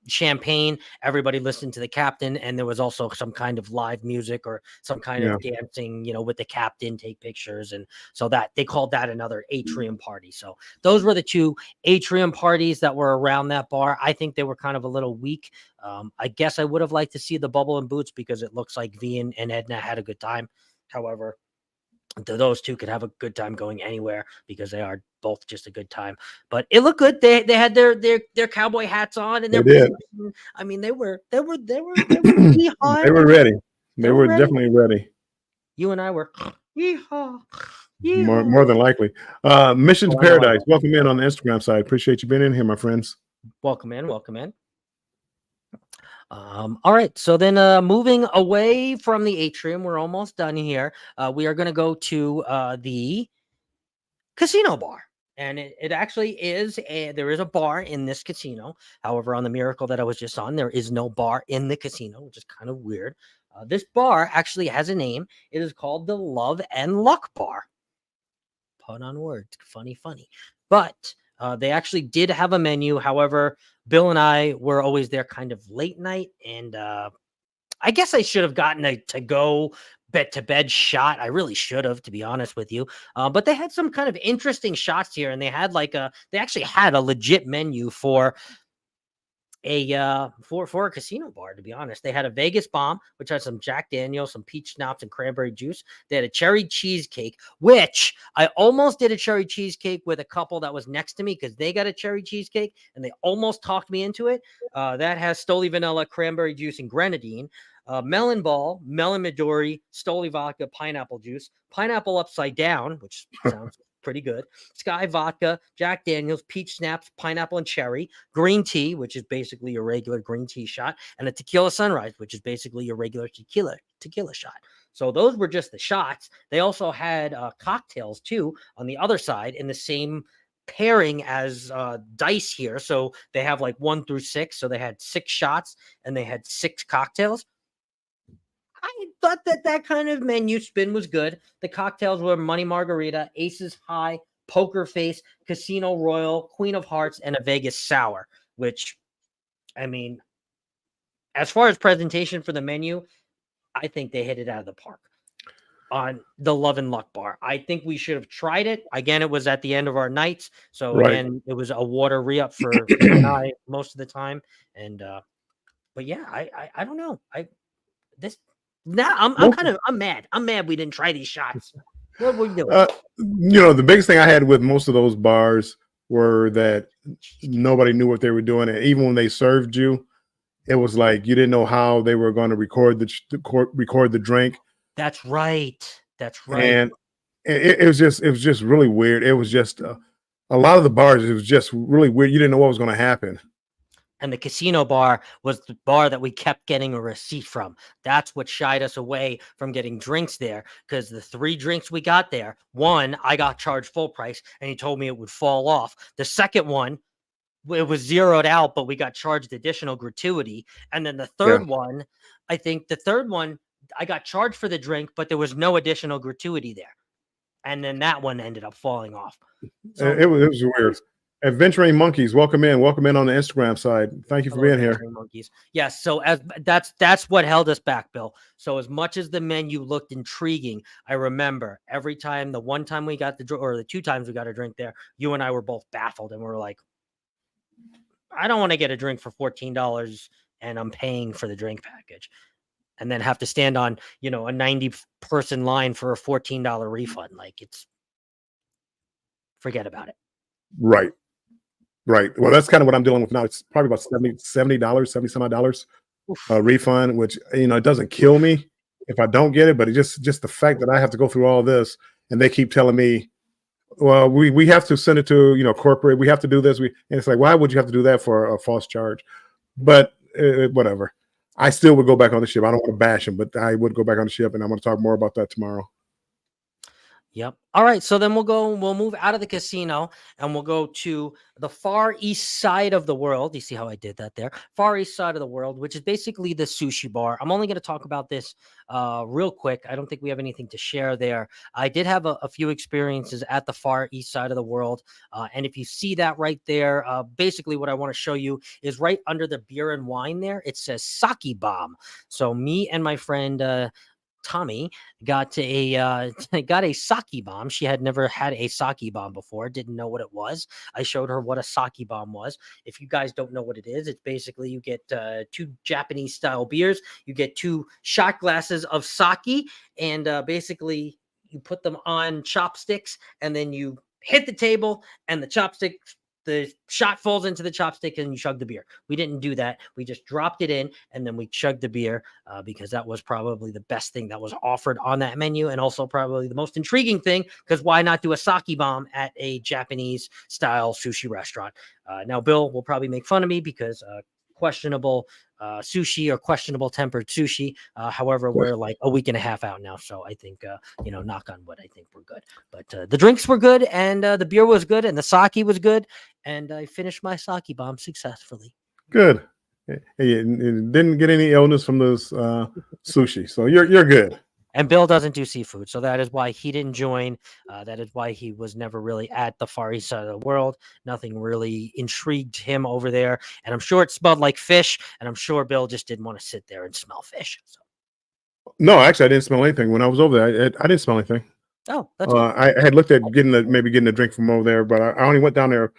champagne. Everybody listened to the captain, and there was also some kind of live music or some kind of dancing, with the captain, take pictures. And so that they called that another atrium party. So those were the 2 atrium parties that were around that bar. I think they were kind of a little weak. I guess I would have liked to see the Bubble and Boots because it looks like V and Edna had a good time. However, those 2 could have a good time going anywhere because they are both just a good time. But it looked good. They had their cowboy hats on and their boots. I mean, they were they were ready. They were definitely ready. You and I were yeehaw. More than likely. Mission to Paradise. Welcome in on the Instagram side. Appreciate you being in here, my friends. Welcome in. All right, so then moving away from the atrium, we're almost done here. We are going to go to the casino bar, and it actually is there is a bar in this casino. However, on the Miracle that I was just on, there is no bar in the casino, which is kind of weird. This bar actually has a name. It is called the Love and Luck Bar. Pun on words, funny. But they actually did have a menu. However, Bill and I were always there kind of late night. And I guess I should have gotten a to-go bed-to-bed shot. I really should have, to be honest with you. But they had some kind of interesting shots here. And they had they actually had a legit menu for for a casino bar, to be honest. They had a Vegas bomb, which had some Jack Daniels, some peach schnapps, and cranberry juice. They had a cherry cheesecake, which I almost did a cherry cheesecake with a couple that was next to me because they got a cherry cheesecake and they almost talked me into it. That has Stoli vanilla, cranberry juice, and grenadine. Melon ball, melon midori, Stoli vodka, pineapple juice, pineapple upside down, which sounds pretty good. Sky vodka, Jack Daniels, peach snaps, pineapple and cherry, green tea, which is basically a regular green tea shot, and a tequila sunrise, which is basically a regular tequila shot. So those were just the shots. They also had cocktails too on the other side in the same pairing as dice here. So they have 1 through 6. So they had 6 shots and they had 6 cocktails. I thought that kind of menu spin was good. The cocktails were Money Margarita, Aces High, Poker Face, Casino Royal, Queen of Hearts, and a Vegas Sour, which, I mean, as far as presentation for the menu, I think they hit it out of the park on the Love and Luck Bar. I think we should have tried it. Again, it was at the end of our nights. So, again, it was a water re-up for you and I most of the time. And, but yeah, I don't know. I'm mad. I'm mad we didn't try these shots. What were we doing? The biggest thing I had with most of those bars were that nobody knew what they were doing. And even when they served you, it was like you didn't know how they were going to record the drink. That's right. And it was just really weird. It was just a lot of the bars. It was just really weird. You didn't know what was going to happen. And the casino bar was the bar that we kept getting a receipt from. That's what shied us away from getting drinks there, because the 3 drinks we got there, one, I got charged full price, and he told me it would fall off. The second one, it was zeroed out, but we got charged additional gratuity. And then the third one, I got charged for the drink, but there was no additional gratuity there. And then that one ended up falling off. So, it was weird. Adventuring Monkeys, welcome in on the Instagram side. Thank you for being here. Monkeys. Yes, so that's what held us back, Bill. So as much as the menu looked intriguing, I remember every time, the 1 time we got the 2 times we got a drink there, you and I were both baffled, and we were like, I don't want to get a drink for $14 and I'm paying for the drink package, and then have to stand on a 90-person line for a $14 refund. Forget about it. Right. Well, that's kind of what I'm dealing with now. It's probably about $70 refund, which, it doesn't kill me if I don't get it, but it's just the fact that I have to go through all this, and they keep telling me, well, we have to send it to, corporate. We have to do this. And it's like, why would you have to do that for a false charge? But whatever. I still would go back on the ship. I don't want to bash them, but I would go back on the ship, and I'm going to talk more about that tomorrow. Yep. All right. So then we'll move out of the casino and we'll go to the far east side of the world. You see how I did that there? Far east side of the world, which is basically the sushi bar. I'm only going to talk about this real quick. I don't think we have anything to share there. I did have a few experiences at the far east side of the world. And if you see that right there, basically what I want to show you is right under the beer and wine there. It says Sake Bomb. So me and my friend, Tommy got a got a sake bomb. She had never had a sake bomb before, didn't know what it was. I showed her what a sake bomb was. If you guys don't know what it is, it's basically you get 2 Japanese style beers, you get 2 shot glasses of sake, and basically you put them on chopsticks, and then you hit the table, and the shot falls into the chopstick and you chug the beer. We didn't do that. We just dropped it in and then we chugged the beer because that was probably the best thing that was offered on that menu, and also probably the most intriguing thing, because why not do a sake bomb at a Japanese style sushi restaurant? Now, Bill will probably make fun of me because questionable sushi or questionable tempered sushi. However, we're like a week and a half out now. So I think, knock on wood, I think we're good. But the drinks were good, and the beer was good, and the sake was good. And I finished my sake bomb successfully. Good. Hey, you didn't get any illness from those sushi. So you're good. And Bill doesn't do seafood, so that is why he didn't join. That is why he was never really at the far east side of the world. Nothing really intrigued him over there, and I'm sure it smelled like fish. And I'm sure Bill just didn't want to sit there and smell fish. So. No, actually, I didn't smell anything when I was over there. I didn't smell anything. Oh, that's I had looked at getting a drink from over there, but I only went down there.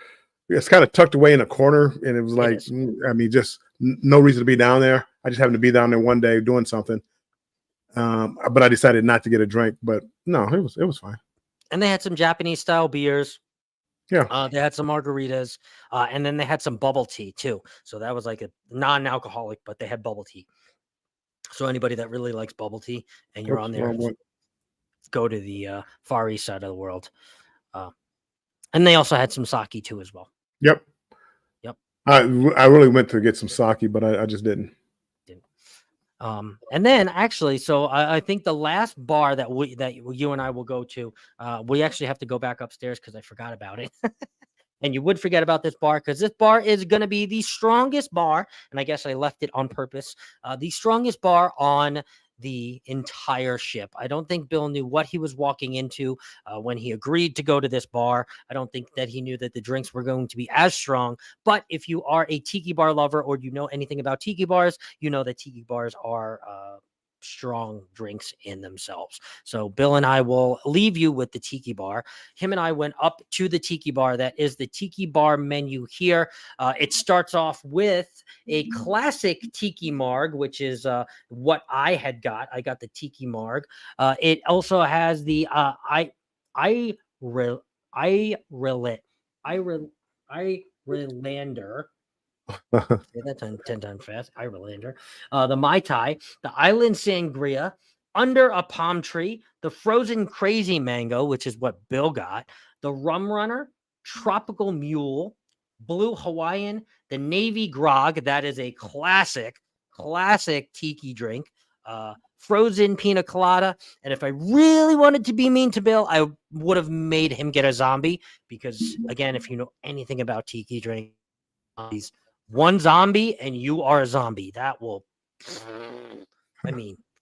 It's kind of tucked away in a corner, and it was like, just no reason to be down there. I just happened to be down there one day doing something. But I decided not to get a drink. But no, it was fine. And they had some Japanese style beers. Yeah. They had some margaritas, and then they had some bubble tea too. So that was like a non-alcoholic, but they had bubble tea. So anybody that really likes bubble tea and you're on there, go to the far east side of the world. And they also had some sake too as well. Yep. I really went to get some sake, but I just didn't. And then actually, so I think the last bar that you and I will go to, we actually have to go back upstairs because I forgot about it. And you would forget about this bar because this bar is going to be the strongest bar. And I guess I left it on purpose. The strongest bar on the entire ship. I don't think Bill knew what he was walking into when he agreed to go to this bar. I don't think that he knew that the drinks were going to be as strong. But if you are a tiki bar lover or you know anything about tiki bars, you know that tiki bars are strong drinks in themselves. So Bill and I will leave you with the tiki bar. Him and I went up to the tiki bar. That is the tiki bar menu here. It starts off with a classic tiki marg, which is what I had got. I got the tiki marg. It also has the Irlander. Say that 10 times fast. Irlander. The Mai Tai, the Island Sangria, Under a Palm Tree, the Frozen Crazy Mango, which is what Bill got, the Rum Runner, Tropical Mule, Blue Hawaiian, the Navy Grog. That is a classic tiki drink. Frozen Pina Colada. And if I really wanted to be mean to Bill, I would have made him get a zombie because, again, if you know anything about tiki drink, one zombie and you are a zombie. That will,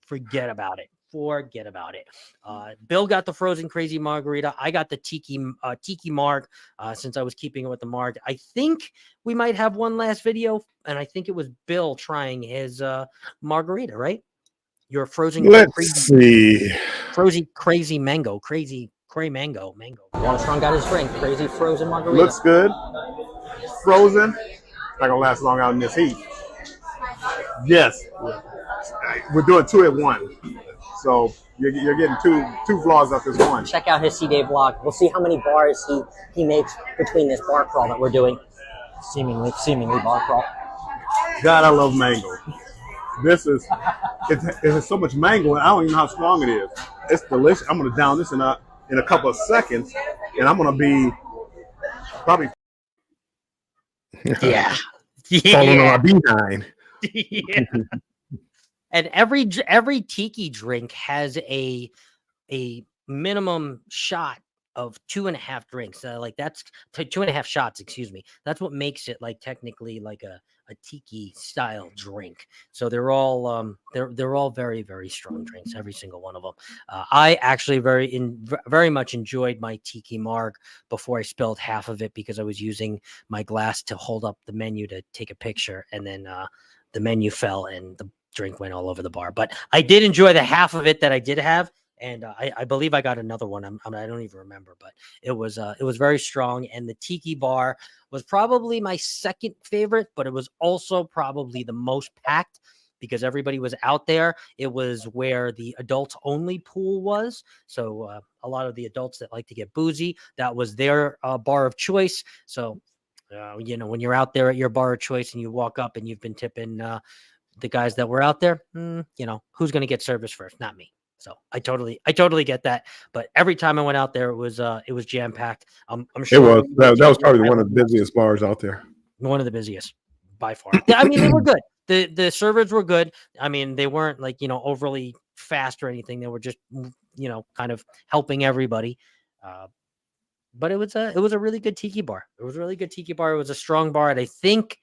forget about it. Bill got the Frozen Crazy Margarita. I got the Tiki Marg since I was keeping it with the Marg. I think we might have one last video, and I think it was Bill trying his margarita, right? Your Frozen Crazy Mango. Crazy Mango. Armstrong got his drink. Crazy Frozen Margarita. Looks good. Frozen. Not gonna last long out in this heat. Yes, we're doing 2 at 1, so you're getting two vlogs up this one. Check out his C-Day vlog. We'll see how many bars he makes between this bar crawl that we're doing. Seemingly bar crawl. God, I love mango. It has so much mango, and I don't even know how strong it is. It's delicious. I'm gonna down this in a couple of seconds, and I'm gonna be probably. Yeah. Falling on our behind. Yeah. And every tiki drink has a minimum shot of 2.5 drinks. Like that's 2.5 shots, excuse me. That's what makes it like technically like a tiki style drink. So they're all they're all very, very strong drinks, every single one of them. I actually very much enjoyed my tiki marg before I spilled half of it because I was using my glass to hold up the menu to take a picture, and then the menu fell and the drink went all over the bar. But I did enjoy the half of it that I did have. And I believe I got another one. I don't even remember, but it was very strong. And the Tiki Bar was probably my second favorite, but it was also probably the most packed because everybody was out there. It was where the adults only pool was. So a lot of the adults that like to get boozy, that was their bar of choice. So, when you're out there at your bar of choice and you walk up and you've been tipping the guys that were out there, who's going to get service first? Not me. So I totally get that. But every time I went out there, it was jam packed. I'm sure that was probably one of the busiest bars out there. One of the busiest by far. I mean, they were good. The servers were good. I mean, they weren't like overly fast or anything. They were just kind of helping everybody. But it was a really good tiki bar. It was a really good tiki bar. It was a strong bar, and I think,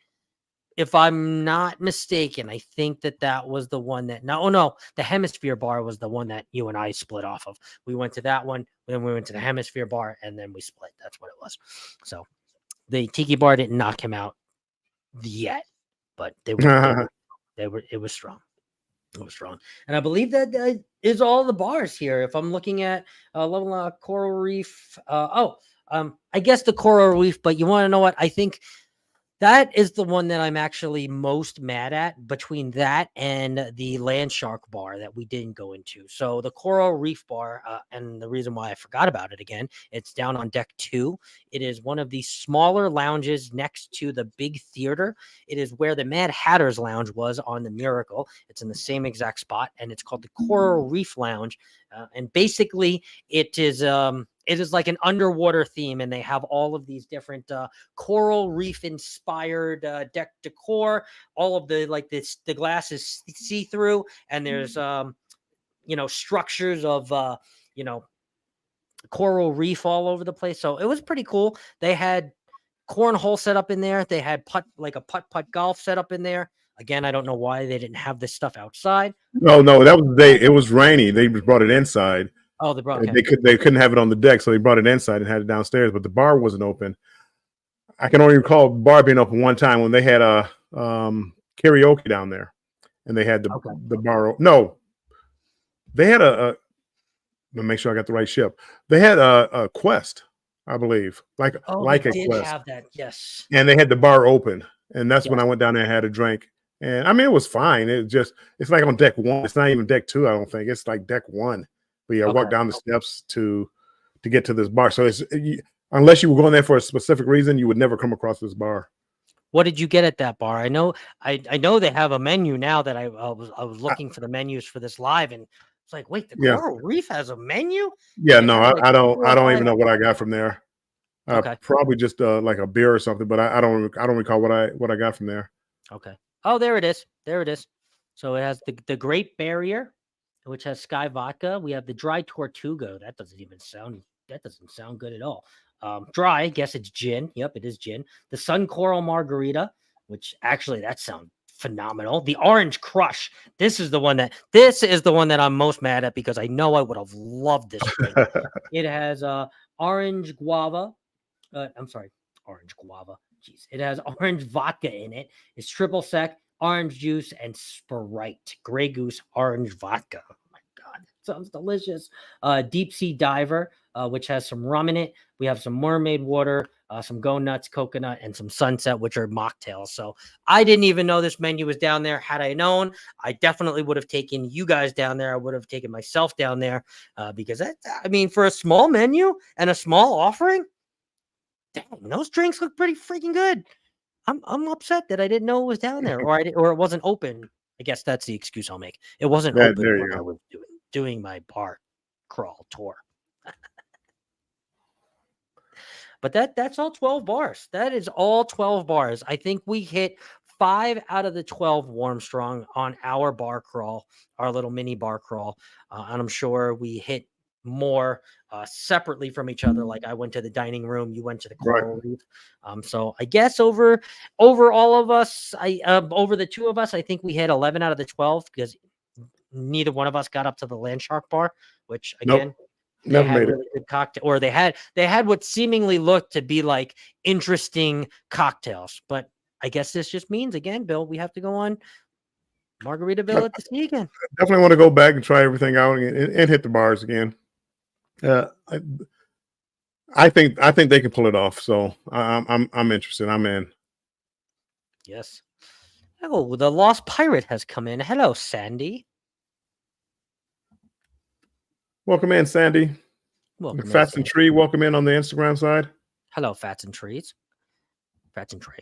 if I'm not mistaken, I think that was the one that the Hemisphere Bar was the one that you and I split off of. We went to that one, then we went to the Hemisphere Bar, and then we split. That's what it was. So the Tiki Bar didn't knock him out yet, but it was strong. It was strong. And I believe that is all the bars here. If I'm looking at Coral Reef, I guess the Coral Reef, but you want to know what? I think that is the one that I'm actually most mad at between that and the Landshark Bar that we didn't go into. So the Coral Reef Bar, and the reason why I forgot about it again, it's down on deck 2. It is one of the smaller lounges next to the big theater. It is where the Mad Hatter's Lounge was on the Miracle. It's in the same exact spot, and it's called the Coral Reef Lounge. And basically, it is like an underwater theme, and they have all of these different coral reef inspired deck decor. All of the the glass is see through, and there's structures of coral reef all over the place. So it was pretty cool. They had cornhole set up in there. They had putt golf set up in there. Again, I don't know why they didn't have this stuff outside. No, that was it was rainy. They just brought it inside. Oh, they brought they couldn't have it on the deck, so they brought it inside and had it downstairs. But the bar wasn't open. I can only recall the bar being open one time when they had a karaoke down there, and they had the bar. No, they had a. Let me make sure I got the right ship. They had a Quest, I believe, like a Quest. Have that, yes. And they had the bar open, and that's when I went down there and had a drink. And I mean, it was fine. It's like on deck 1. It's not even deck 2. I don't think it's like deck 1. But yeah, I walked down the steps to get to this bar. So unless you were going there for a specific reason, you would never come across this bar. What did you get at that bar? I know they have a menu now that I was looking for the menus for this live, and it's like, wait, the Coral Reef has a menu? Yeah, no, I don't even know what I got from there. Probably just like a beer or something, but I don't recall what I got from there. Okay. Oh, there it is. There it is. So it has the Great Barrier, which has Sky Vodka. We have the Dry Tortuga. That doesn't sound good at all. Dry, I guess it's gin. Yep, it is gin. The Sun Coral Margarita, which actually that sounds phenomenal. The Orange Crush. This is the one that I'm most mad at because I know I would have loved this drink. It has orange guava. Orange guava. Jeez. It has orange vodka in it. It's triple sec, orange juice, and Sprite. Grey Goose orange vodka. Oh my God. Sounds delicious. Deep Sea Diver, which has some rum in it. We have some mermaid water, some Go Nuts coconut, and some Sunset, which are mocktails. So I didn't even know this menu was down there. Had I known, I definitely would have taken you guys down there. I would have taken myself down there because for a small menu and a small offering, dang, those drinks look pretty freaking good. I'm upset that I didn't know it was down there, or it wasn't open. I guess that's the excuse I'll make. It wasn't open when I was doing my bar crawl tour. But that's all 12 bars. That is all 12 bars. I think we hit 5 out of the 12 warm strong on our bar crawl, our little mini bar crawl. And I'm sure we hit more separately from each other. Like I went to the dining room, you went to the Coral Reef. So I guess over all of us, over the two of us, I think we had 11 out of the 12 because neither one of us got up to the Landshark Bar, which again, they never had made it. really good cocktail, or they had what seemingly looked to be like interesting cocktails. But I guess this just means again, Bill, we have to go on Margaritaville at the sea again. Definitely want to go back and try everything out and hit the bars again. I think they can pull it off. So I'm interested. I'm in. Yes. Oh, the Lost Pirate has come in. Hello, Sandy. Welcome in, Sandy. Welcome Fats in, and Tree, welcome in on the Instagram side. Hello, Fats and Trees. Fats and Tree.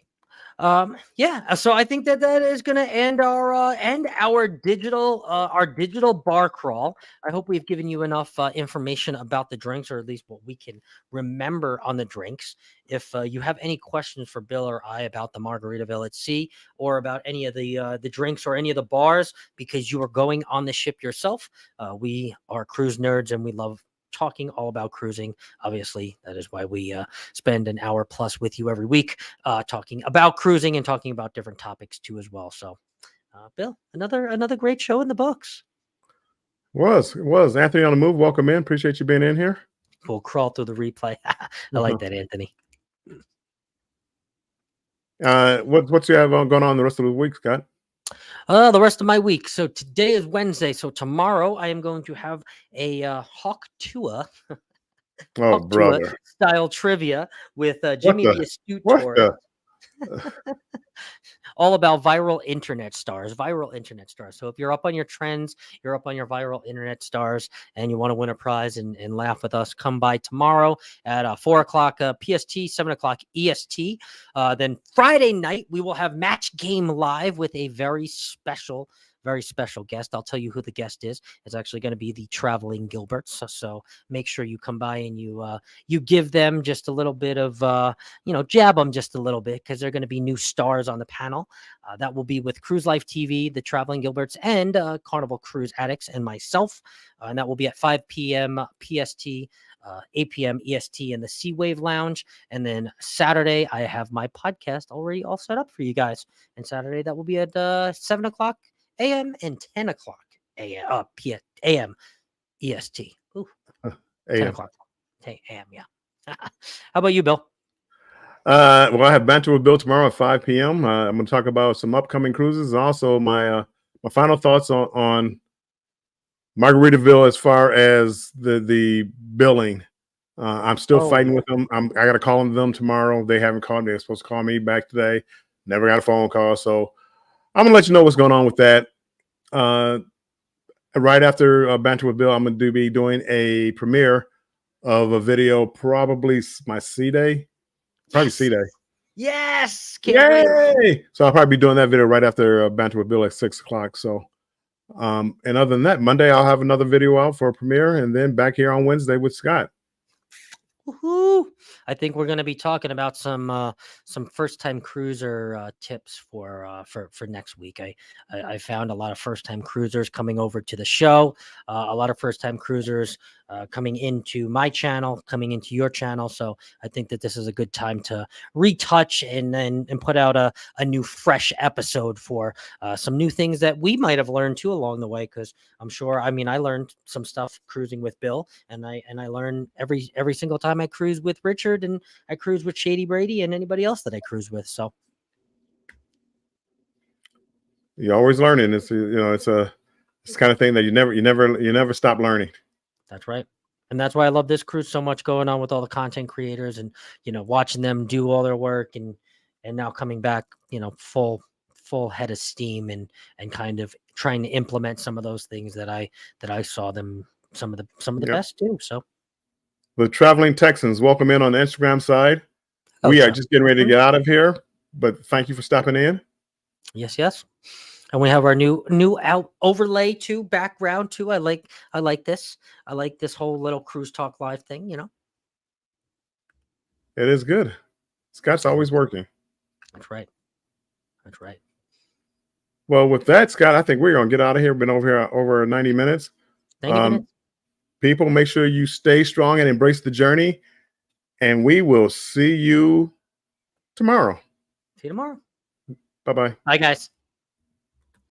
Yeah, so I think that is going to end our digital bar crawl. I hope we've given you enough information about the drinks, or at least what we can remember on the drinks. If you have any questions for Bill or I about the Margaritaville at sea, or about any of the drinks or any of the bars, because you are going on the ship yourself, we are cruise nerds and we love talking all about cruising. Obviously, that is why we spend an hour plus with you every week talking about cruising and talking about different topics too as well. So Bill, another great show in the books. It was Anthony on the move. Welcome in. Appreciate you being in here. We'll crawl through the replay. I like that, Anthony. What's you have going on the rest of the week, Scott? The rest of my week. So today is Wednesday. So tomorrow I am going to have a Hawk Tua. Oh, brother. Style trivia with Jimmy the Astute Tour. All about viral internet stars. So if you're up on your trends, you're up on your viral internet stars, and you want to win a prize and laugh with us, come by tomorrow at 4 o'clock PST, 7 o'clock EST. Then Friday night, we will have Match Game Live with a very special guest. I'll tell you who the guest is. It's actually going to be the Traveling Gilberts. So make sure you come by and you give them just a little bit of, jab them just a little bit, because they're going to be new stars on the panel. That will be with Cruise Life TV, the Traveling Gilberts, and Carnival Cruise Addicts and myself. And that will be at 5 p.m. PST, 8 p.m. EST in the Sea Wave Lounge. And then Saturday, I have my podcast already all set up for you guys. And Saturday, that will be at 7 o'clock AM and 10 o'clock AM EST. Ooh, 10 o'clock AM, yeah. How about you, Bill? Well, I have Banter with Bill tomorrow at 5 p.m. I'm going to talk about some upcoming cruises, and also my final thoughts on Margaritaville as far as the billing. I'm still fighting with them. I got to call them tomorrow. They haven't called me. They're supposed to call me back today. Never got a phone call. So I'm gonna let you know what's going on with that. Right after Banter with Bill, I'm gonna be doing a premiere of a video, probably my C Day, C Day. Yes, can't wait. So I'll probably be doing that video right after Banter with Bill at 6 o'clock. So, and other than that, Monday I'll have another video out for a premiere, and then back here on Wednesday with Scott. Woohoo! I think we're going to be talking about some first-time cruiser tips for next week. I found a lot of first-time cruisers coming over to the show, a lot of first-time cruisers coming into my channel, coming into your channel. So I think that this is a good time to retouch and put out a new fresh episode for some new things that we might have learned too along the way. Because I'm sure, I learned some stuff cruising with Bill, and I learn every single time I cruise with Richard, and I cruise with Shady Brady and anybody else that I cruise with. So you're always learning. It's the kind of thing that you never stop learning. That's right. And that's why I love this cruise so much, going on with all the content creators and, watching them do all their work and now coming back, full head of steam and kind of trying to implement some of those things that I saw them, some of the best do. So the Traveling Texans, welcome in on the Instagram side. We are just getting ready to get out of here, but thank you for stopping in. Yes. And we have our new out overlay too, background too. I like this. I like this whole little Cruise Talk Live thing, It is good. Scott's always working. That's right. Well, with that, Scott, I think we're going to get out of here. Been over here over 90 minutes. People, make sure you stay strong and embrace the journey. And we will see you tomorrow. See you tomorrow. Bye-bye. Bye, guys.